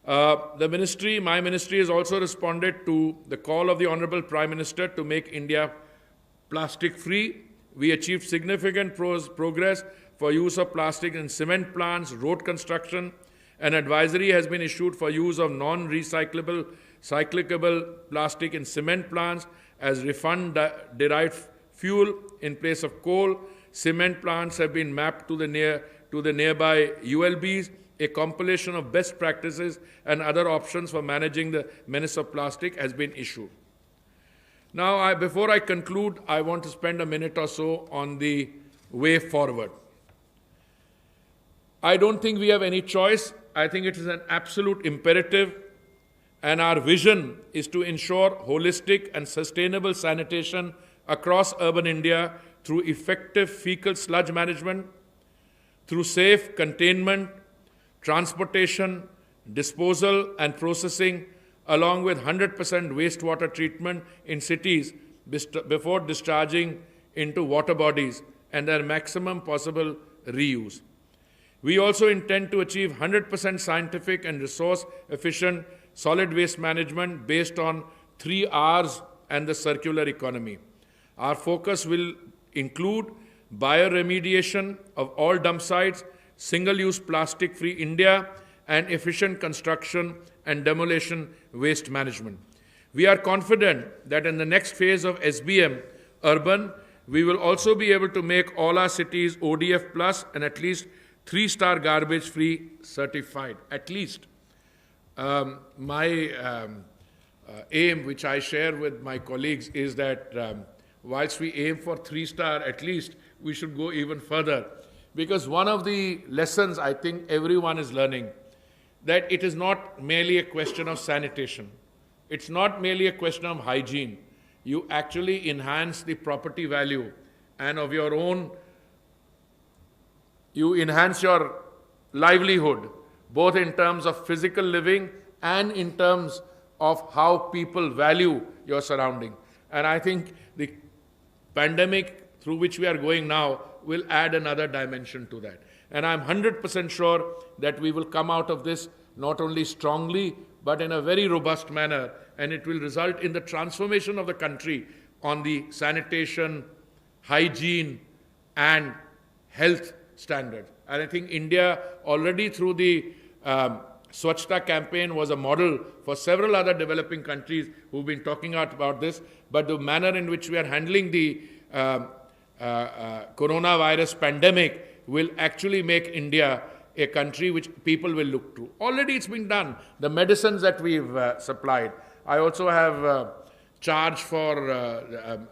My ministry has also responded to the call of the Honorable Prime Minister to make India plastic-free. We achieved significant progress for use of plastic in cement plants, road construction. An advisory has been issued for use of non-recyclable, cyclicable plastic in cement plants as refund-derived fuel in place of coal. Cement plants have been mapped to the nearby ULBs. A compilation of best practices and other options for managing the menace of plastic has been issued. Now, before I conclude, I want to spend a minute or so on the way forward. I don't think we have any choice. I think it is an absolute imperative, and our vision is to ensure holistic and sustainable sanitation across urban India through effective fecal sludge management, through safe containment, transportation, disposal and processing, along with 100% wastewater treatment in cities before discharging into water bodies and their maximum possible reuse. We also intend to achieve 100% scientific and resource-efficient solid waste management based on 3 Rs and the circular economy. Our focus will include bioremediation of all dump sites, single-use plastic-free India, and efficient construction and demolition waste management. We are confident that in the next phase of SBM Urban, we will also be able to make all our cities ODF plus and at least 3-star garbage-free certified, at least. My aim, which I share with my colleagues, is that whilst we aim for 3-star at least, we should go even further. Because one of the lessons I think everyone is learning, that it is not merely a question of sanitation. It's not merely a question of hygiene. You actually enhance the property value and of your own, you enhance your livelihood, both in terms of physical living and in terms of how people value your surrounding. And I think the pandemic through which we are going now will add another dimension to that. And I'm 100% sure that we will come out of this not only strongly, but in a very robust manner, and it will result in the transformation of the country on the sanitation, hygiene, and health standards. And I think India already through the Swachhta campaign was a model for several other developing countries who've been talking about this, but the manner in which we are handling the coronavirus pandemic will actually make India a country which people will look to. Already it's been done. The medicines that we've supplied. I also have charge for,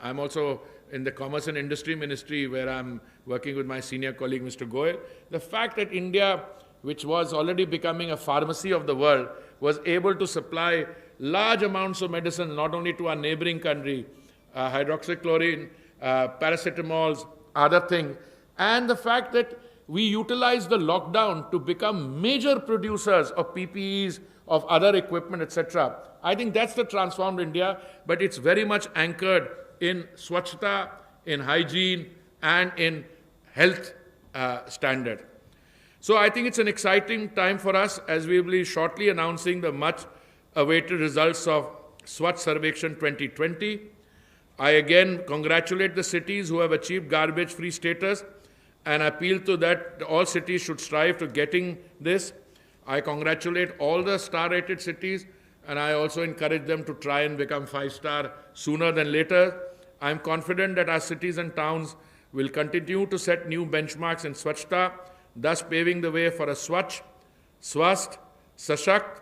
I'm also in the Commerce and Industry Ministry where I'm working with my senior colleague Mr. Goyal. The fact that India, which was already becoming a pharmacy of the world, was able to supply large amounts of medicine not only to our neighboring country, hydroxychloroquine, paracetamols, other things, and the fact that we utilized the lockdown to become major producers of PPEs, of other equipment, etc. I think that's the transformed India, but it's very much anchored in Swachhta, in hygiene, and in health standard. So I think it's an exciting time for us as we will be shortly announcing the much-awaited results of Swachh Sarvekshan 2020. I again congratulate the cities who have achieved garbage-free status and appeal to that all cities should strive to getting this. I congratulate all the star-rated cities, and I also encourage them to try and become 5-star sooner than later. I am confident that our cities and towns will continue to set new benchmarks in Swachhta, thus paving the way for a Swachh, Swasth, Sashakt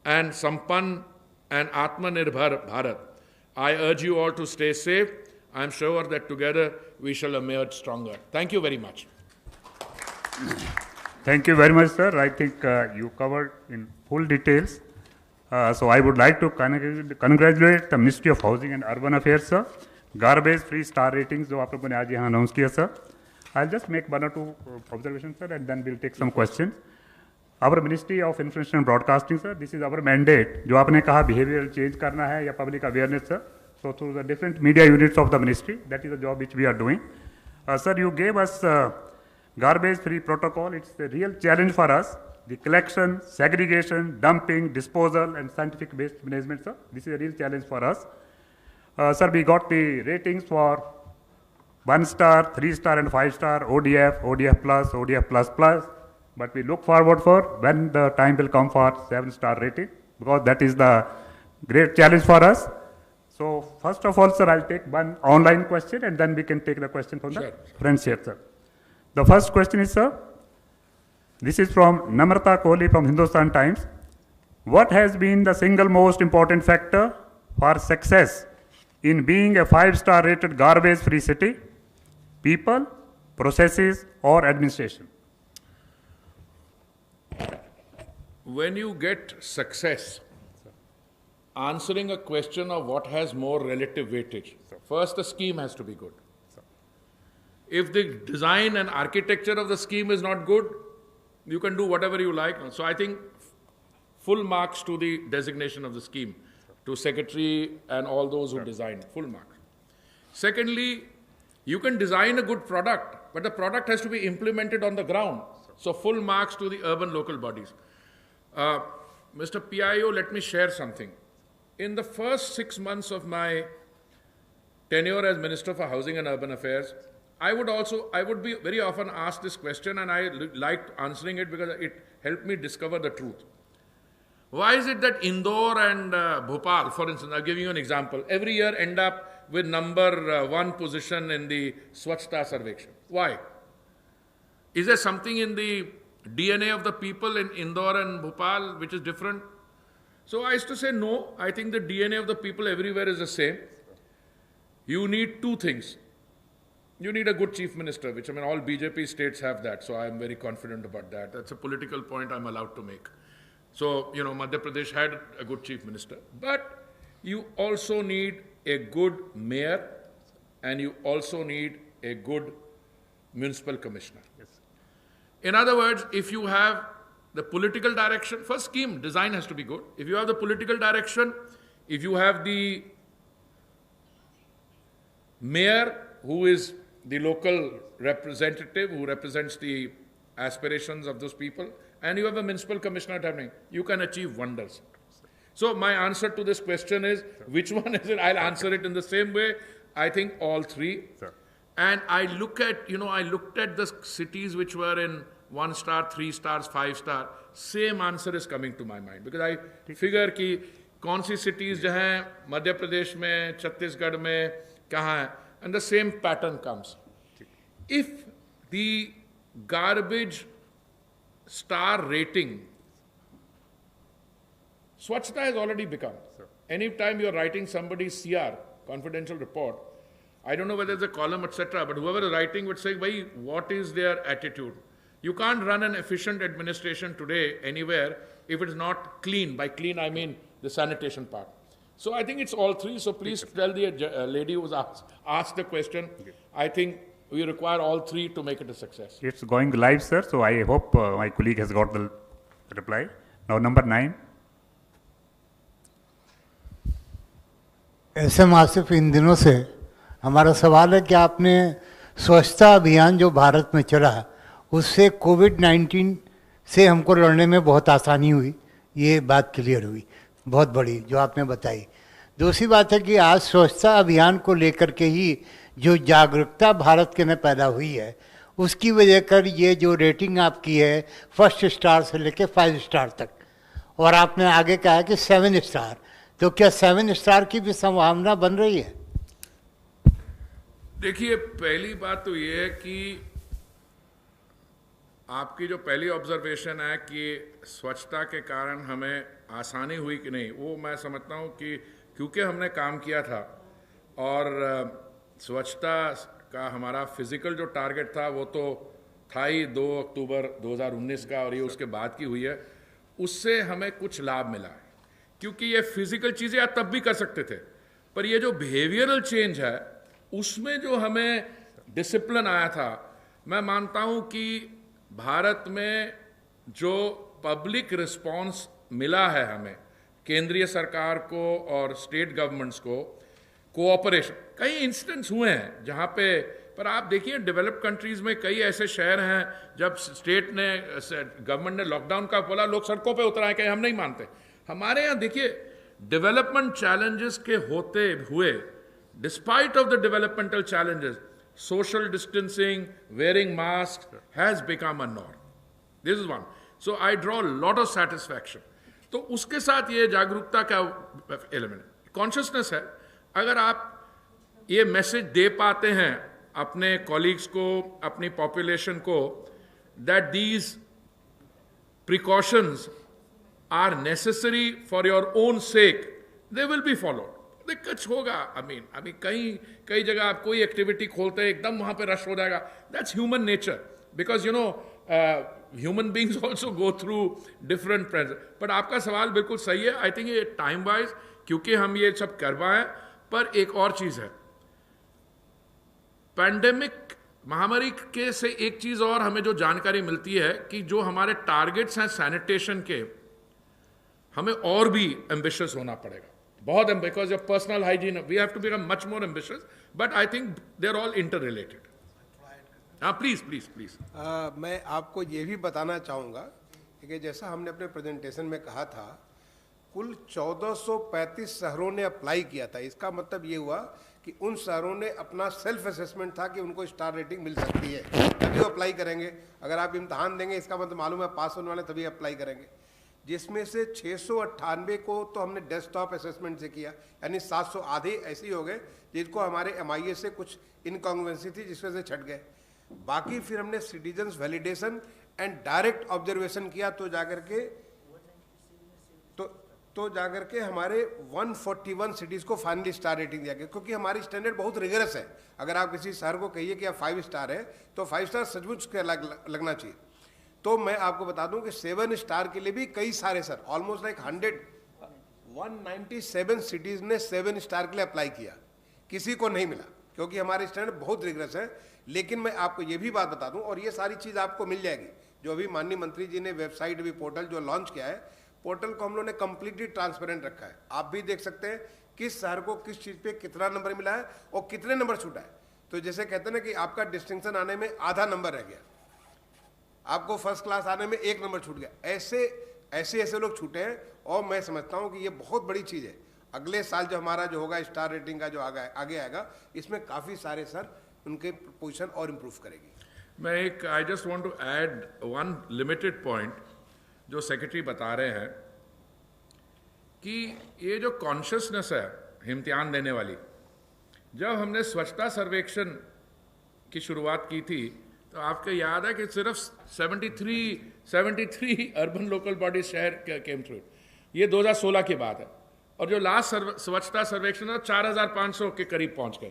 and Sampann and Atmanirbhar Bharat. I urge you all to stay safe. I am sure that together we shall emerge stronger. Thank you very much. Thank you very much, sir. I think you covered in full details. So I would like to congratulate the Ministry of Housing and Urban Affairs, sir. Garbage-free star ratings, जो आप लोगों ने आज यहाँ announce किया, sir. I'll just make one or two observations, sir, and then we'll take some questions. Our Ministry of Information and Broadcasting, sir, this is our mandate. जो आपने कहा behavioral change करना है या public awareness, sir. So through the different media units of the ministry, that is the job which we are doing. Sir, you gave us garbage-free protocol. It's a real challenge for us. The collection, segregation, dumping, disposal, and scientific waste management, sir. This is a real challenge for us. Sir, we got the ratings for 1-star, 3-star, and 5-star, ODF, ODF plus, ODF plus plus. But we look forward for when the time will come for 7-star rating, because that is the great challenge for us. So first of all, sir, I'll take one online question, and then we can take the question from the friends here, sir. The first question is, sir, this is from Namrata Kohli from Hindustan Times. What has been the single most important factor for success in being a 5-star rated garbage-free city? People, processes, or administration? When you get success, answering a question of what has more relative weightage, first the scheme has to be good. If the design and architecture of the scheme is not good, you can do whatever you like. So I think full marks to the designation of the scheme, to secretary and all those who designed, full marks. Secondly, you can design a good product, but the product has to be implemented on the ground. So full marks to the urban local bodies. Mr. PIO, let me share something. In the first 6 months of my tenure as Minister for Housing and Urban Affairs, I would be very often asked this question, and I liked answering it because it helped me discover the truth. Why is it that Indore and Bhopal, for instance, I'll give you an example, every year end up with number 1 position in the Swachhta Sarvekshan? Why? Is there something in the DNA of the people in Indore and Bhopal which is different? So I used to say, no, I think the DNA of the people everywhere is the same. You need 2 things. You need a good chief minister, which all BJP states have that, so I'm very confident about that. That's a political point I'm allowed to make. So, Madhya Pradesh had a good chief minister. But you also need a good mayor, and you also need a good municipal commissioner. Yes. In other words, if you have the political direction, first scheme, design has to be good. If you have the political direction, if you have the mayor who is the local representative who represents the aspirations of those people, and you have a municipal commissioner happening, you can achieve wonders. So my answer to this question is, which one is it? I'll answer it in the same way. I think all 3. Sure. And I looked at the cities which were in 1-star, 3 stars, 5-star. Same answer is coming to my mind. Because I figure कि कौन सी cities जहाँ मध्य प्रदेश में, छत्तीसगढ़ में, कहाँ है? And the same pattern comes. If the garbage star rating, Swachhta has already become. Anytime you're writing somebody's CR, confidential report, I don't know whether it's a column, etc., but whoever is writing would say, what is their attitude? You can't run an efficient administration today anywhere if it's not clean. By clean, I mean the sanitation part. So I think it's all 3. So please tell the lady who's asked the question. I think we require all 3 to make it a success. It's going live, sir. So I hope my colleague has got the reply. Now, number 9. SM Asif, इन दिनों से हमारा सवाल है कि आपने स्वच्छता अभियान जो भारत में चला उससे कोविड-19 से हमको लड़ने में बहुत आसानी हुई, ये बात क्लियर हुई, बहुत बड़ी जो आपने बताई। दूसरी बात है कि आज स्वच्छता अभियान को लेकर के ही जो जागरूकता भारत के में पैदा हुई है, उसकी वजह कर ये जो रेटिंग आपकी है 1 स्टार से लेकर 5 स्टार तक, और आपने आगे कहा है कि 7 स्टार, तो क्या 7 स्टार की भी संभावना बन रही है? देखिए, पहली बात तो ये है कि आपकी जो पहली ऑब्जर्वेशन है कि स्वच्छता के कारण हमें आसानी हुई कि नहीं, वो मैं समझता हूँ कि क्योंकि हमने काम किया था और स्वच्छता का हमारा फिजिकल जो टारगेट था वो तो था ही 2 अक्टूबर 2019 का, और ये उसके बाद की हुई है, उससे हमें कुछ लाभ मिला है। क्योंकि ये फिजिकल चीज़ें आप तब भी कर सकते थे, पर ये जो बिहेवियरल चेंज है उसमें जो हमें डिसिप्लिन आया था, मैं मानता हूँ कि भारत में जो पब्लिक रिस्पांस मिला है हमें, केंद्रीय सरकार को और स्टेट गवर्नमेंट्स को, कोऑपरेशन, कई इंस्टेंस हुए हैं जहाँ पे, पर आप देखिए डेवलप्ड कंट्रीज में कई ऐसे शहर हैं जब स्टेट ने, गवर्नमेंट ने लॉकडाउन का बोला, लोग सड़कों पे उतर आए कि हम नहीं मानते। हमारे यहाँ देखिए डेवलपमेंट चैलेंजेस के होते हुए, despite of the developmental challenges, social distancing, wearing masks has become a norm. This is one. So I draw a lot of satisfaction. तो उसके साथ ये जागरूकता का एलिमेंट, कॉन्शियसनेस है। अगर आप ये मैसेज दे पाते हैं अपने कॉलीग्स को, अपनी पॉपुलेशन को, that these precautions are necessary for your own sake, they will be followed. दिक्कत होगा, अभी कई जगह आप कोई एक्टिविटी खोलते हैं एकदम वहां पे रश हो जाएगा, that's human nature, because you know human beings also go through different pressure. But आपका सवाल बिल्कुल सही है, आई थिंक ये टाइम वाइज क्योंकि हम ये सब करवाएं, पर एक और चीज है, पैंडेमिक महामारी के से एक चीज और हमें जो जानकारी मिलती है कि जो हमारे टारगेट्स हैं सैनिटेशन के, हमें और भी एम्बिशियस होना पड़ेगा, बहुत, because of personal hygiene we have to become much more ambitious, but I think they are all inter related. हाँ प्लीज प्लीज प्लीज। मैं आपको ये भी बताना चाहूँगा कि जैसा हमने अपने प्रेजेंटेशन में कहा था, कुल 1435 शहरों ने अप्लाई किया था। इसका मतलब ये हुआ कि उन शहरों ने अपना सेल्फ असेसमेंट था कि उनको स्टार रेटिंग मिल सकती है, तभी वो अप्लाई करेंगे। अगर आप इम्तहान देंगे इसका मतलब मालूम है पास होने वाले तभी अप्लाई करेंगे। जिसमें से 698 को तो हमने डेस्कटॉप असेसमेंट से किया, यानी 700 आधे ऐसे ही हो गए जिनको हमारे MIA से कुछ इनकॉन्ग्रुएंसी थी जिसमें से छट गए। बाकी फिर हमने citizens validation and direct observation किया, तो जाकर के हमारे 141 सिटीज़ को फाइनली स्टार रेटिंग दिया गया, क्योंकि हमारी स्टैंडर्ड बहुत रिगरस है। अगर आप किसी शहर को कहिए कि आप 5 स्टार है तो 5 स्टार सचमुच के लगना चाहिए। तो मैं आपको बता दूं कि 7 स्टार के लिए भी कई सारे सर, ऑलमोस्ट लाइक 197 सिटीज़ ने 7 स्टार के लिए अप्लाई किया, किसी को नहीं मिला, क्योंकि हमारे स्टैंडर्ड बहुत रिगरस है। लेकिन मैं आपको ये भी बात बता दूं, और ये सारी चीज़ आपको मिल जाएगी, जो अभी माननीय मंत्री जी ने वेबसाइट अभी पोर्टल जो लॉन्च किया है, पोर्टल को हम लोगों ने कम्प्लीटली ट्रांसपेरेंट रखा है। आप भी देख सकते हैं किस शहर को किस चीज़ पे कितना नंबर मिला है और कितने नंबर छूटा है। तो जैसे कहते हैं ना कि आपका डिस्टिंक्शन आने में आधा नंबर रह गया, आपको फर्स्ट क्लास आने में 1 नंबर छूट गया, ऐसे लोग छूटे हैं। और मैं समझता हूं कि ये बहुत बड़ी चीज़ है। अगले साल जो हमारा जो होगा स्टार रेटिंग का जो आगे आएगा, इसमें काफ़ी सारे सर उनके पोजीशन और इम्प्रूव करेगी। मैं I just want to add one limited point जो सेक्रेटरी बता रहे हैं कि ये जो कॉन्शियसनेस है इम्तिहान देने वाली, जब हमने स्वच्छता सर्वेक्षण की शुरुआत की थी तो आपको याद है कि सिर्फ 73 अर्बन लोकल बॉडी शहर केम थ्रू, ये 2016 की बात है। और जो लास्ट स्वच्छता सर्वेक्षण था 4500 के करीब पहुंच गए,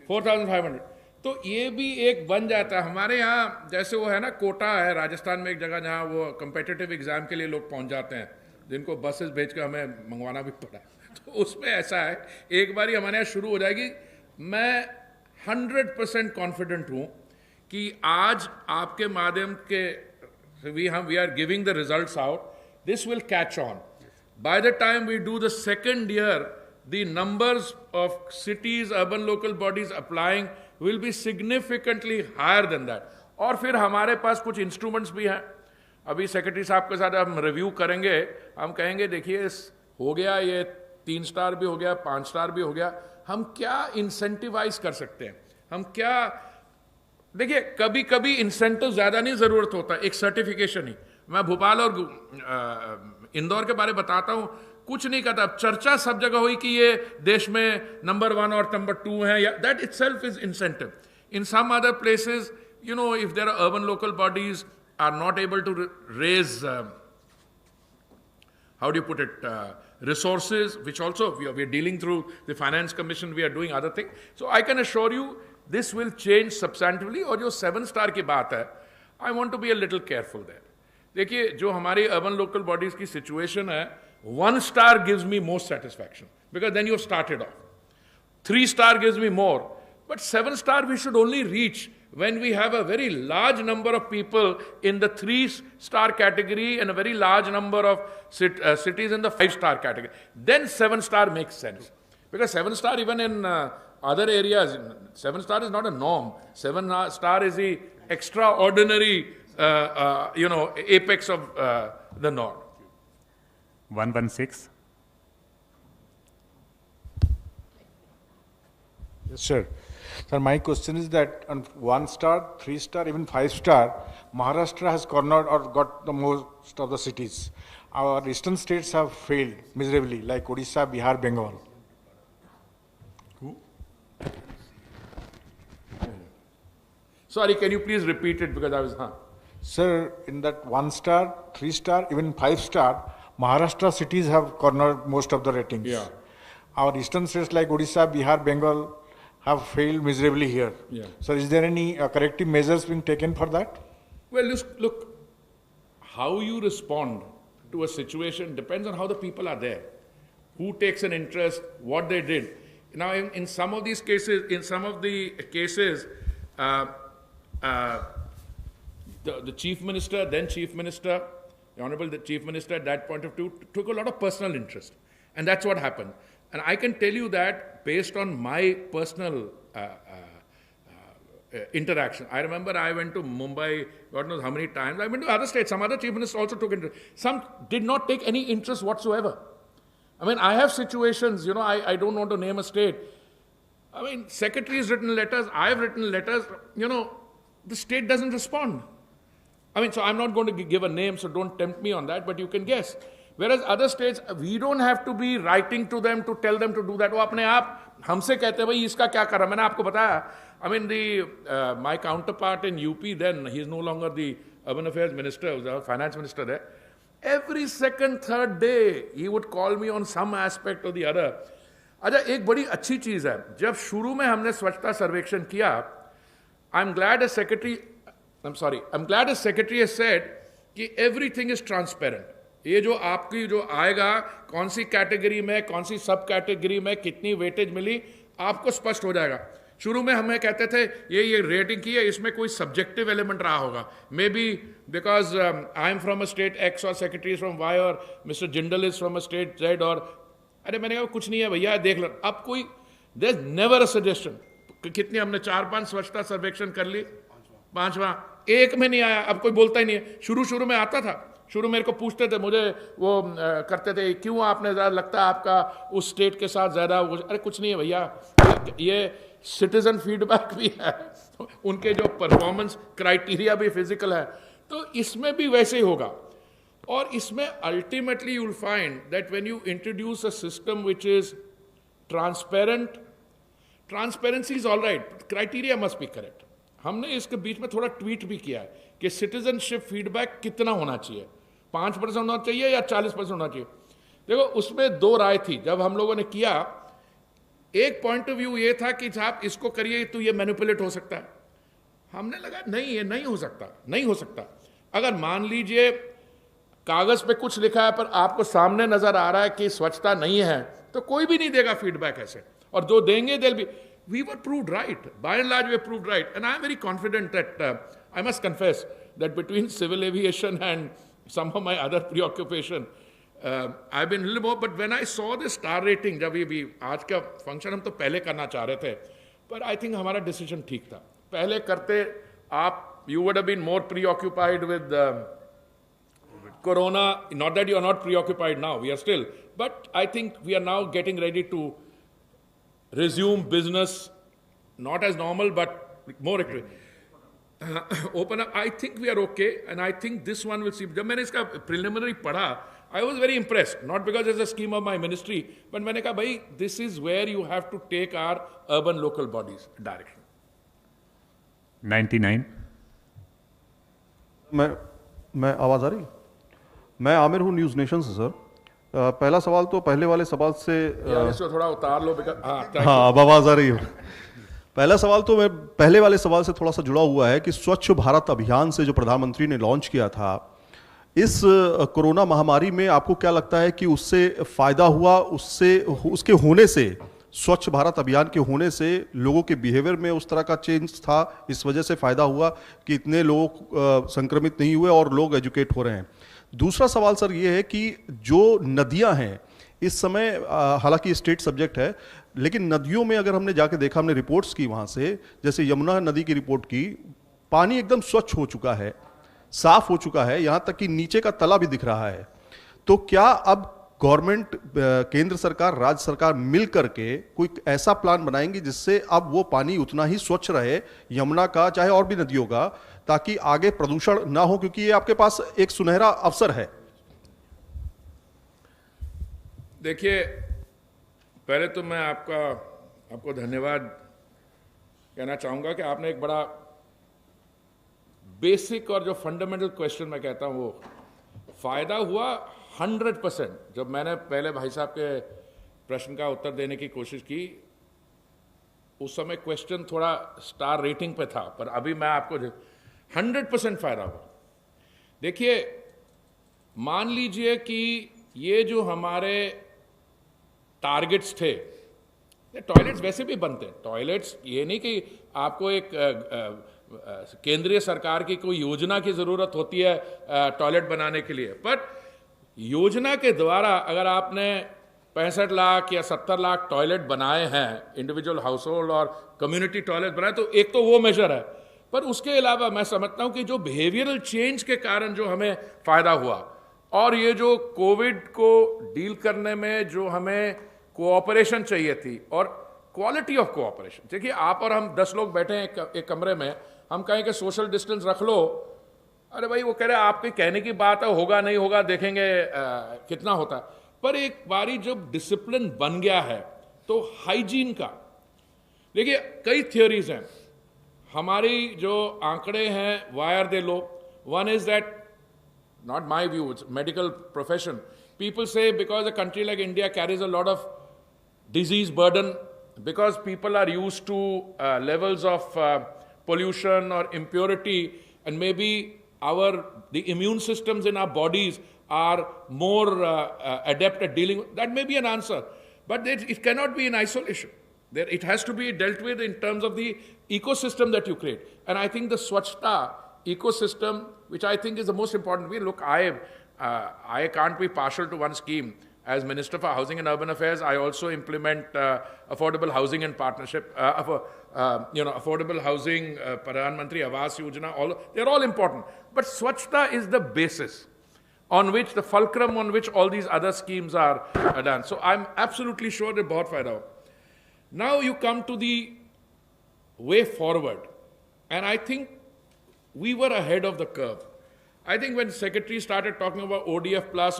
4500। तो ये भी एक बन जाता है हमारे यहाँ, जैसे वो है ना कोटा है राजस्थान में एक जगह जहाँ वो कम्पिटिटिव एग्जाम के लिए लोग पहुंच जाते हैं, जिनको बसेस भेज कर हमें मंगवाना भी पड़ा। तो उसमें ऐसा है, एक बार हमारे यहाँ शुरू हो जाएगी। मैं 100% कॉन्फिडेंट हूँ कि आज आपके माध्यम के we are giving the results out, this will catch on. By the time we do the second year, the numbers of cities urban local bodies applying will be significantly higher than that. और फिर हमारे पास कुछ instruments भी हैं, अभी secretary साहब के साथ हम रिव्यू करेंगे, हम कहेंगे देखिए हो गया ये 3 स्टार भी हो गया, 5 स्टार भी हो गया, हम क्या इंसेंटिवाइज कर सकते हैं, हम क्या, देखिए कभी कभी इंसेंटिव ज्यादा नहीं जरूरत होता, एक सर्टिफिकेशन ही। मैं भोपाल और इंदौर के बारे में बताता हूं, कुछ नहीं कहता, चर्चा सब जगह हुई कि ये देश में नंबर 1 और नंबर 2 है, या that itself is incentive. In some other places, you know, if there are urban local bodies are not able to raise, how do you put it, resources, which also we are dealing through the Finance Commission, we are doing other things. So I can assure you, this will change substantively. और जो 7-star की बात है, I want to be a little careful there. देखिए, जो हमारी urban local bodies की situation है, 1 star gives me most satisfaction, because then you've started off. 3-star gives me more, but 7-star we should only reach when we have a very large number of people in the 3-star category and a very large number of cities in the 5-star category. Then 7-star makes sense. Because 7-star, even in other areas, 7-star is not a norm. 7-star is the extraordinary, apex of the norm. 116. Yes, sir. Sir, my question is that on 1-star, 3-star, even 5-star, Maharashtra has cornered or got the most of the cities. Our eastern states have failed miserably, like Odisha, Bihar, Bengal. Who? Sorry, can you please repeat it, because I was... Sir, in that 1-star, 3-star, even 5-star, Maharashtra cities have cornered most of the ratings. Yeah. Our eastern states like Odisha, Bihar, Bengal have failed miserably here. Yeah. So is there any corrective measures being taken for that? Well, look, how you respond to a situation depends on how the people are there. Who takes an interest, what they did. Now, in some of these cases, the Chief Minister, then Chief Minister, the Honorable Chief Minister at that point of view took a lot of personal interest. And that's what happened. And I can tell you that based on my personal interaction. I remember I went to Mumbai, God knows how many times. I went to other states. Some other chief ministers also took interest. Some did not take any interest whatsoever. I mean, I have situations, I don't want to name a state. I mean, secretary has written letters, I have written letters, the state doesn't respond. I mean, so I'm not going to give a name, so don't tempt me on that, but you can guess. Whereas other states, we don't have to be writing to them to tell them to do that. वो अपने आप हमसे कहते हैं भाई इसका क्या कर रहा है मैंने आपको बताया. I mean, my counterpart in UP then, he is no longer the urban affairs minister, he was the finance minister there. Every second, third day, he would call me on some aspect or the other. अच्छा, एक बड़ी अच्छी चीज़ है. जब शुरू में हमने स्वच्छता सर्वेक्षण किया, I'm glad as secretary has said कि everything is transparent. ये जो आपकी जो आएगा, कौन सी कैटेगरी में, कौन सी सब कैटेगरी में कितनी वेटेज मिली, आपको स्पष्ट हो जाएगा. शुरू में हमें कहते थे ये रेटिंग की है, इसमें कोई सब्जेक्टिव एलिमेंट रहा होगा. May be because I am from a state x और सेक्रेटरी फ्रॉम वाई और mister Jindal is from a state Z और अरे मैंने कहा कुछ नहीं है भैया देख लो. अब कोई there is never a suggestion. कितनी हमने 4-5 स्वच्छता सर्वेक्षण कर ली, 5वां एक में नहीं आया. अब कोई बोलता ही नहीं है. शुरू में आता था. शुरू मेरे को पूछते थे, मुझे वो करते थे क्यों आपने ज़्यादा लगता है आपका उस स्टेट के साथ ज़्यादा. अरे कुछ नहीं है भैया, ये सिटीजन फीडबैक भी है, उनके जो परफॉर्मेंस क्राइटेरिया भी फिजिकल है. तो इसमें भी वैसे ही होगा. और इसमें ultimately you will find that when you introduce a system which is transparent, transparency is all right, criteria must be correct. हमने इसके बीच में थोड़ा ट्वीट भी किया है कि सिटीजनशिप फीडबैक कितना होना चाहिए, 5% होना चाहिए या 40% होना चाहिए. देखो उसमें 2 राय थी. जब हम लोगों ने किया, एक पॉइंट ऑफ व्यू ये था कि साहब इसको करिए तो ये मैनिपुलेट हो सकता है. हमने लगा नहीं, ये नहीं हो सकता. अगर मान लीजिए कागज पे कुछ लिखा है पर आपको सामने नजर आ रहा है कि स्वच्छता नहीं है, तो कोई भी नहीं देगा फीडबैक ऐसे. और जो देंगे they'll be. We were proved right. By and large, we were proved right. And I'm very confident that, I must confess, that between civil aviation and some of my other preoccupation, I've been a little more, but when I saw the star rating, जब ये आज का function हम तो पहले करना चाह रहे थे, पर I think हमारा डिसीजन ठीक था. पहले करते आप, you would have been more preoccupied with Corona. Not that you are not preoccupied now, we are still. But I think we are now getting ready to resume business, not as normal, but more open up. I think we are okay, and I think this one will see. जब मैंने इसका preliminary पढ़ा, I was very impressed. Not because it's a scheme of my ministry, but मैंने कहा भाई, this is where you have to take our urban local bodies direction. 99. मैं आवाज़ आ रही? मैं आमिर हूँ न्यूज़ नेशन से सर। पहला सवाल तो पहले वाले सवाल से इसको थोड़ा उतार लो हाँ अब आवाज़ आ रही हो। पहला सवाल तो मैं पहले वाले सवाल से थोड़ा सा जुड़ा हुआ है कि स्वच्छ भारत अभियान से जो प्रधानमंत्री ने लॉन्च किया था, इस कोरोना महामारी में आपको क्या लगता है कि उससे फायदा हुआ, उसके होने से, स्वच्छ भारत अभियान के होने से लोगों के बिहेवियर में उस तरह का चेंज था, इस वजह से फायदा हुआ कि इतने लोग संक्रमित नहीं हुए और लोग एजुकेट हो रहे हैं? दूसरा सवाल सर ये है कि जो नदियां हैं इस समय, हालांकि स्टेट सब्जेक्ट है, लेकिन नदियों में अगर हमने जाके देखा, हमने रिपोर्ट्स की वहां से, जैसे यमुना नदी की रिपोर्ट की, पानी एकदम स्वच्छ हो चुका है, साफ हो चुका है, यहां तक कि नीचे का तला भी दिख रहा है। तो क्या अब गवर्नमेंट, केंद्र सरकार, राज्य सरकार मिल करके कोई ऐसा प्लान बनाएंगी जिससे अब वो पानी उतना ही स्वच्छ रहे, यमुना का चाहे और भी नदियों का, ताकि आगे प्रदूषण ना हो, क्योंकि ये आपके पास एक सुनहरा अवसर है। देखिए, पहले तो मैं आपको धन्यवाद कहना चाहूंगा कि आपने एक बड़ा बेसिक और जो फंडामेंटल क्वेश्चन मैं कहता हूं, वो फायदा हुआ 100%। जब मैंने पहले भाई साहब के प्रश्न का उत्तर देने की कोशिश की, उस समय क्वेश्चन थोड़ा स्टार रेटिंग पे था, पर अभी मैं आपको 100% फायदा हुआ। देखिए, मान लीजिए कि ये जो हमारे टारगेट्स थे, टॉयलेट्स वैसे भी बनते हैं, टॉयलेट्स ये नहीं कि आपको एक केंद्रीय सरकार की कोई योजना की जरूरत होती है टॉयलेट बनाने के लिए, बट योजना के द्वारा अगर आपने 65 लाख या 70 लाख टॉयलेट बनाए हैं, इंडिविजुअल हाउस होल्ड और कम्युनिटी टॉयलेट बनाए, तो एक तो वो मेजर है। पर उसके अलावा मैं समझता हूं कि जो बिहेवियरल चेंज के कारण जो हमें फायदा हुआ, और ये जो कोविड को डील करने में जो हमें कोऑपरेशन चाहिए थी और क्वालिटी ऑफ कोऑपरेशन। देखिए, आप और हम 10 लोग बैठे हैं एक कमरे में, हम कहें कि सोशल डिस्टेंस रख लो, अरे भाई वो कह रहे आपके कहने की बात है, होगा नहीं होगा देखेंगे कितना होता है। पर एक बारी जब डिसिप्लिन बन गया है तो हाइजीन का, देखिए कई थियोरीज हैं, हमारी जो आंकड़े हैं, why are they low? One is that, not my view, it's medical profession. People say because a country like India carries a lot of disease burden, because people are used to levels of pollution or impurity, and maybe the immune systems in our bodies are more adept at dealing with. That may be an answer, but it cannot be in isolation. It has to be dealt with in terms of the ecosystem that you create. And I think the Swachhta ecosystem, which I think is the most important. Look, I can't be partial to one scheme. As Minister for Housing and Urban Affairs, I also implement affordable housing and partnership, affordable housing, Pradhan Mantri Awas Yojana, they're all important. But Swachhta is the basis on which, the fulcrum on which all these other schemes are done. So I'm absolutely sure that bahut fayda ho. Now you come to the way forward. And I think we were ahead of the curve. I think when Secretary started talking about ODF plus,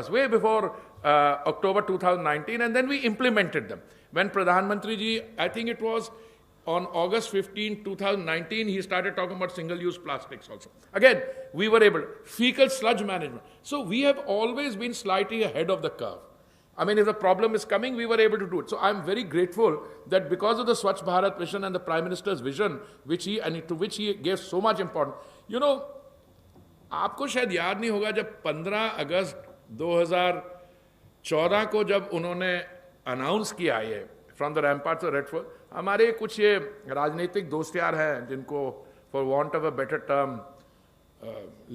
way before October 2019, and then we implemented them. When Pradhan Mantri ji, I think it was on August 15, 2019, he started talking about single-use plastics also. Again, we were able, fecal sludge management. So we have always been slightly ahead of the curve. I mean, if the problem is coming, we were able to do it. So I'm very grateful that because of the Swachh Bharat mission and the Prime Minister's vision, to which he gave so much importance. You know, आपको शायद याद नहीं होगा, जब 15 अगस्त 2014 को जब उन्होंने announce किया ये from the ramparts of Red Fort, हमारे कुछ ये राजनीतिक दोस्त यार हैं जिनको for want of a better term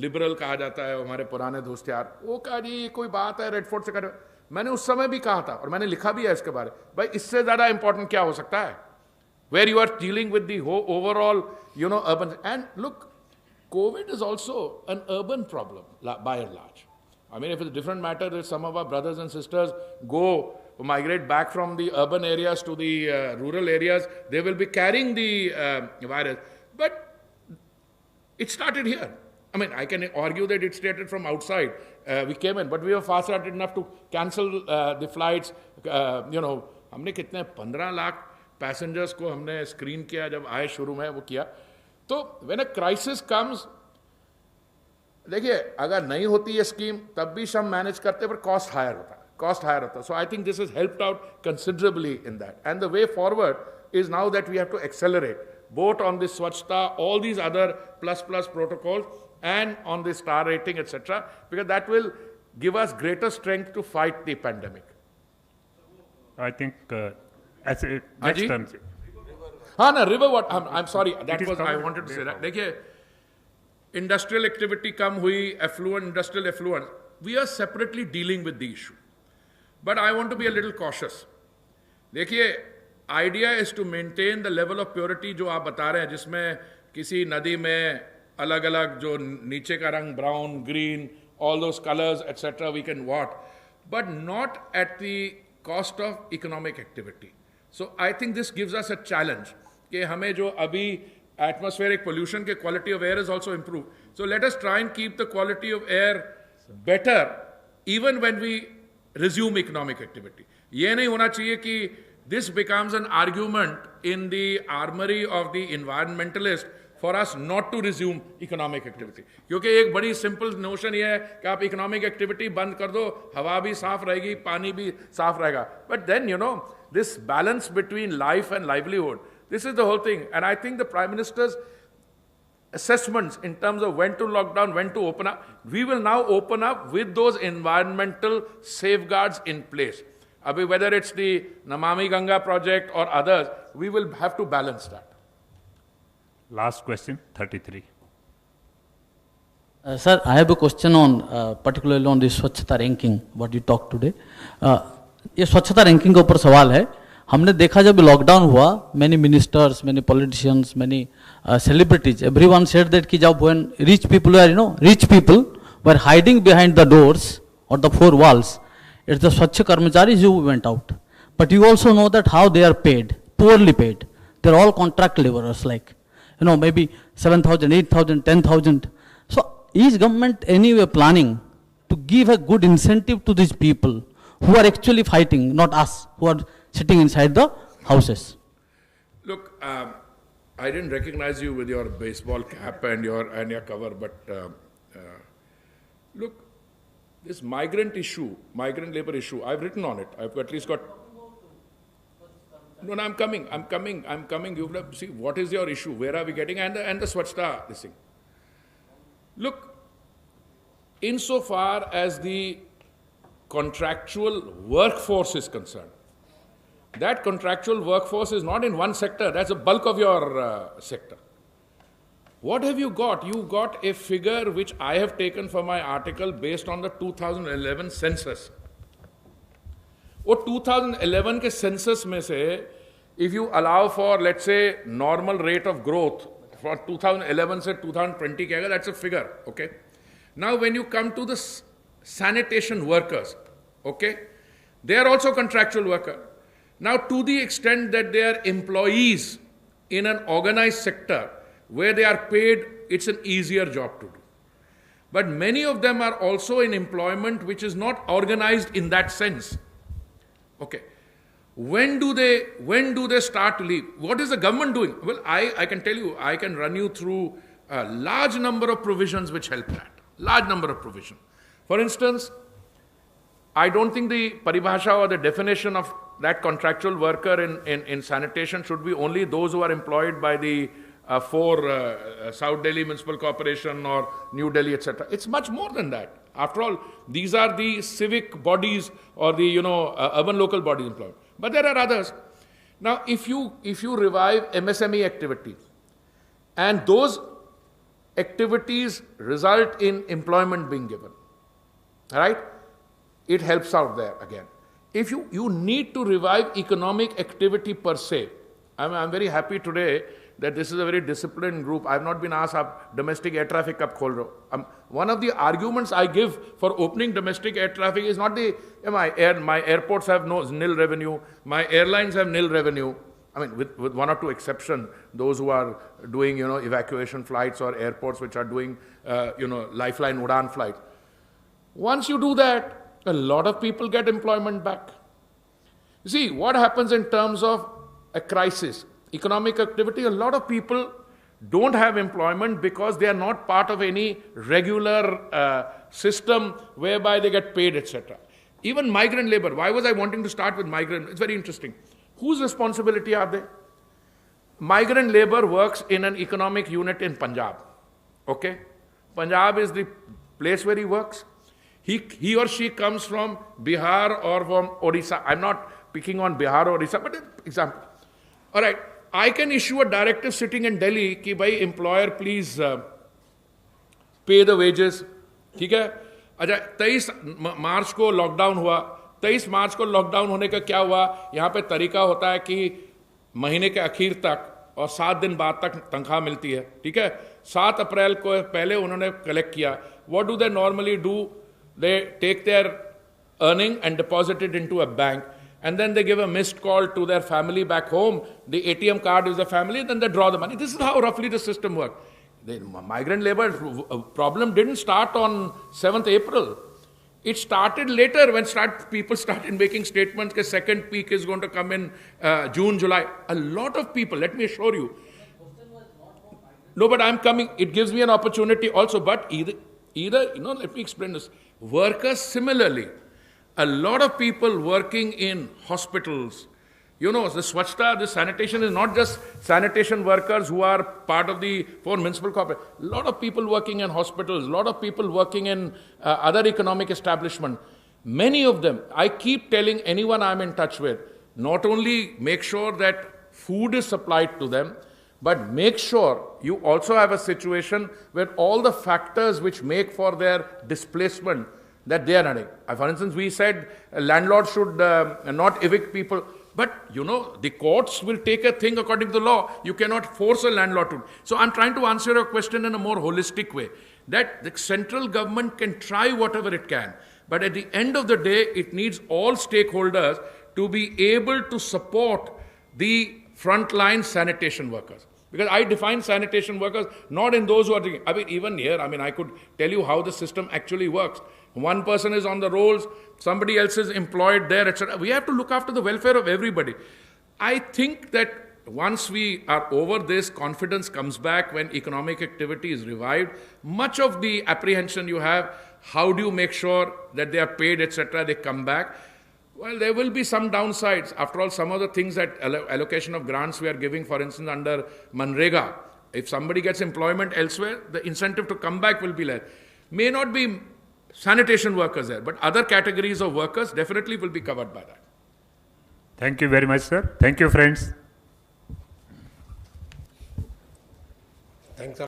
liberal कहा जाता है, हमारे पुराने दोस्त यार, वो कहा जी कोई बात है रेड फोर्ट से कर। मैंने उस समय भी कहा था और मैंने लिखा भी है इसके बारे, भाई इससे ज्यादा इंपॉर्टेंट क्या हो सकता है, where you are dealing with the overall urban. And look, COVID is also an urban problem, by and large. I mean, if it's a different matter that some of our brothers and sisters migrate back from the urban areas to the rural areas, they will be carrying the virus. But it started here. I mean, I can argue that it started from outside. We came in, but we were fast-hearted enough to cancel the flights. हमने कितने 15 lakh passengers को हमने screen किया, जब आए शुरू में वो किया. So when a crisis comes, देखिए अगर नहीं होती ये स्कीम तब भी हम मैनेज करते पर कॉस्ट हायर होता so I think this is helped out considerably in that and the way forward is now that we have to accelerate both on this Swachhta, all these other plus protocols, and on the star rating, etc., because that will give us greater strength to fight the pandemic. I think as a next term. No, river what? I'm sorry, that It is was I covered wanted to say there. that. देखिए, industrial activity कम हुई, industrial affluent. We are separately dealing with the issue, but I want to be a little cautious. देखिए, idea is to maintain the level of purity जो आप बता रहे हैं, जिसमें किसी नदी में अलग अलग जो नीचे का रंग brown, green, all those colours etcetera we can what, but not at the cost of economic activity. So I think this gives us a challenge कि हमें जो अभी एटमॉस्फेरिक पोल्यूशन के quality of air is also improve. So let us try and keep the quality of air better even when we resume economic activity. ये नहीं होना चाहिए कि this becomes an argument in the armory of the environmentalist for us not to resume economic activity. क्योंकि एक बड़ी simple notion ये है कि आप economic activity बंद कर दो, हवा भी साफ रहेगी, पानी भी साफ रहेगा. But then, you know, this balance between life and livelihood, this is the whole thing. And I think the Prime Minister's assessments in terms of when to lock down, when to open up, we will now open up with those environmental safeguards in place. Abhi, whether it's the Namami Ganga project or others, we will have to balance that. Last question, 33. Sir, I have a question on, particularly on the स्वच्छता ranking, what you talked today. ये स्वच्छता ranking के ऊपर सवाल है. हमने देखा जब लॉकडाउन हुआ, many ministers, many politicians, many celebrities, everyone said that कि जब when rich people were hiding behind the doors or the four walls, it's the Swachh Karmacharis who went out. But you also know that how they are paid, poorly paid. They're all contract laborers, like, you know, maybe 7,000, 8,000, 10,000. So is government anyway planning to give a good incentive to these people who are actually fighting, not us, who are sitting inside the houses? Look, I didn't recognize you with your baseball cap and your cover, but look, this migrant labor issue, I've written on it. I've at least got... No, I'm coming. You have to see what is your issue, where are we getting, and the Swachhta, this thing. Look, insofar as the contractual workforce is concerned, that contractual workforce is not in one sector, that's the bulk of your sector. What have you got? You got a figure which I have taken for my article based on the 2011 census. वो 2011 के census में से, if you allow for, let's say, normal rate of growth for 2011 से 2020 क्या, that's a figure, okay? Now when you come to the sanitation workers, okay, they are also contractual worker. Now to the extent that they are employees in an organized sector, where they are paid, it's an easier job to do. But many of them are also in employment which is not organized in that sense. Okay. When do they start to leave? What is the government doing? Well, I can tell you, I can run you through a large number of provisions which help that. Large number of provisions. For instance, I don't think the paribhasha or the definition of that contractual worker in sanitation should be only those who are employed by the South Delhi Municipal Corporation or New Delhi, etc. It's much more than that. After all, these are the civic bodies or the urban local bodies employed. But there are others. Now, if you revive MSME activities, and those activities result in employment being given, right? It helps out there again. If you need to revive economic activity per se, I'm very happy today that this is a very disciplined group. I have not been asked, domestic air traffic kab khol rahe ho? One of the arguments I give for opening domestic air traffic is not my airports have nil revenue, my airlines have nil revenue. I mean, with one or two exceptions, those who are doing, evacuation flights or airports which are doing, lifeline Udan flights. Once you do that, a lot of people get employment back. You see, what happens in terms of a crisis, economic activity, a lot of people don't have employment because they are not part of any regular system whereby they get paid, etc. Even migrant labor. Why was I wanting to start with migrant? It's very interesting. Whose responsibility are they? Migrant labor works in an economic unit in Punjab. Okay? Punjab is the place where he works. He or she comes from Bihar or from Odisha. I'm not picking on Bihar or Odisha, but an example. All right. I can issue a directive sitting in Delhi कि भाई employer please pay the wages. ठीक है? अच्छा 23 मार्च को lockdown हुआ. 23 मार्च को lockdown होने का क्या हुआ? यहाँ पे तरीका होता है कि महीने के आखिर तक और 7 दिन बाद तक तनख्वाह मिलती है. ठीक है? 7 अप्रैल को पहले उन्होंने कलेक्ट किया. What do they normally do? They take their earning and deposit it into a bank. And then they give a missed call to their family back home. The ATM card is the family, then they draw the money. This is how roughly the system works. The migrant labor problem didn't start on 7th April. It started later when people started making statements that second peak is going to come in June, July. A lot of people, let me assure you. No, but I'm coming. It gives me an opportunity also. But either let me explain this. Workers similarly. A lot of people working in hospitals, the Swachhta, the sanitation is not just sanitation workers who are part of the 4 municipal corporations. A lot of people working in hospitals, a lot of people working in other economic establishments. Many of them, I keep telling anyone I'm in touch with, not only make sure that food is supplied to them, but make sure you also have a situation where all the factors which make for their displacement that they are running. For instance, we said a landlord should not evict people. But, the courts will take a thing according to the law. You cannot force a landlord to. So I'm trying to answer your question in a more holistic way. That the central government can try whatever it can. But at the end of the day, it needs all stakeholders to be able to support the frontline sanitation workers. Because I define sanitation workers not in those who are doing. Even here, I could tell you how the system actually works. One person is on the rolls, somebody else is employed there, etc. We have to look after the welfare of everybody. I think that once we are over this, confidence comes back when economic activity is revived. Much of the apprehension you have, how do you make sure that they are paid, etc., they come back? Well, there will be some downsides. After all, some of the things that allocation of grants we are giving, for instance, under Manrega, if somebody gets employment elsewhere, the incentive to come back will be less. May not be sanitation workers there, but other categories of workers definitely will be covered by that. Thank you very much, sir. Thank you, friends. Thanks.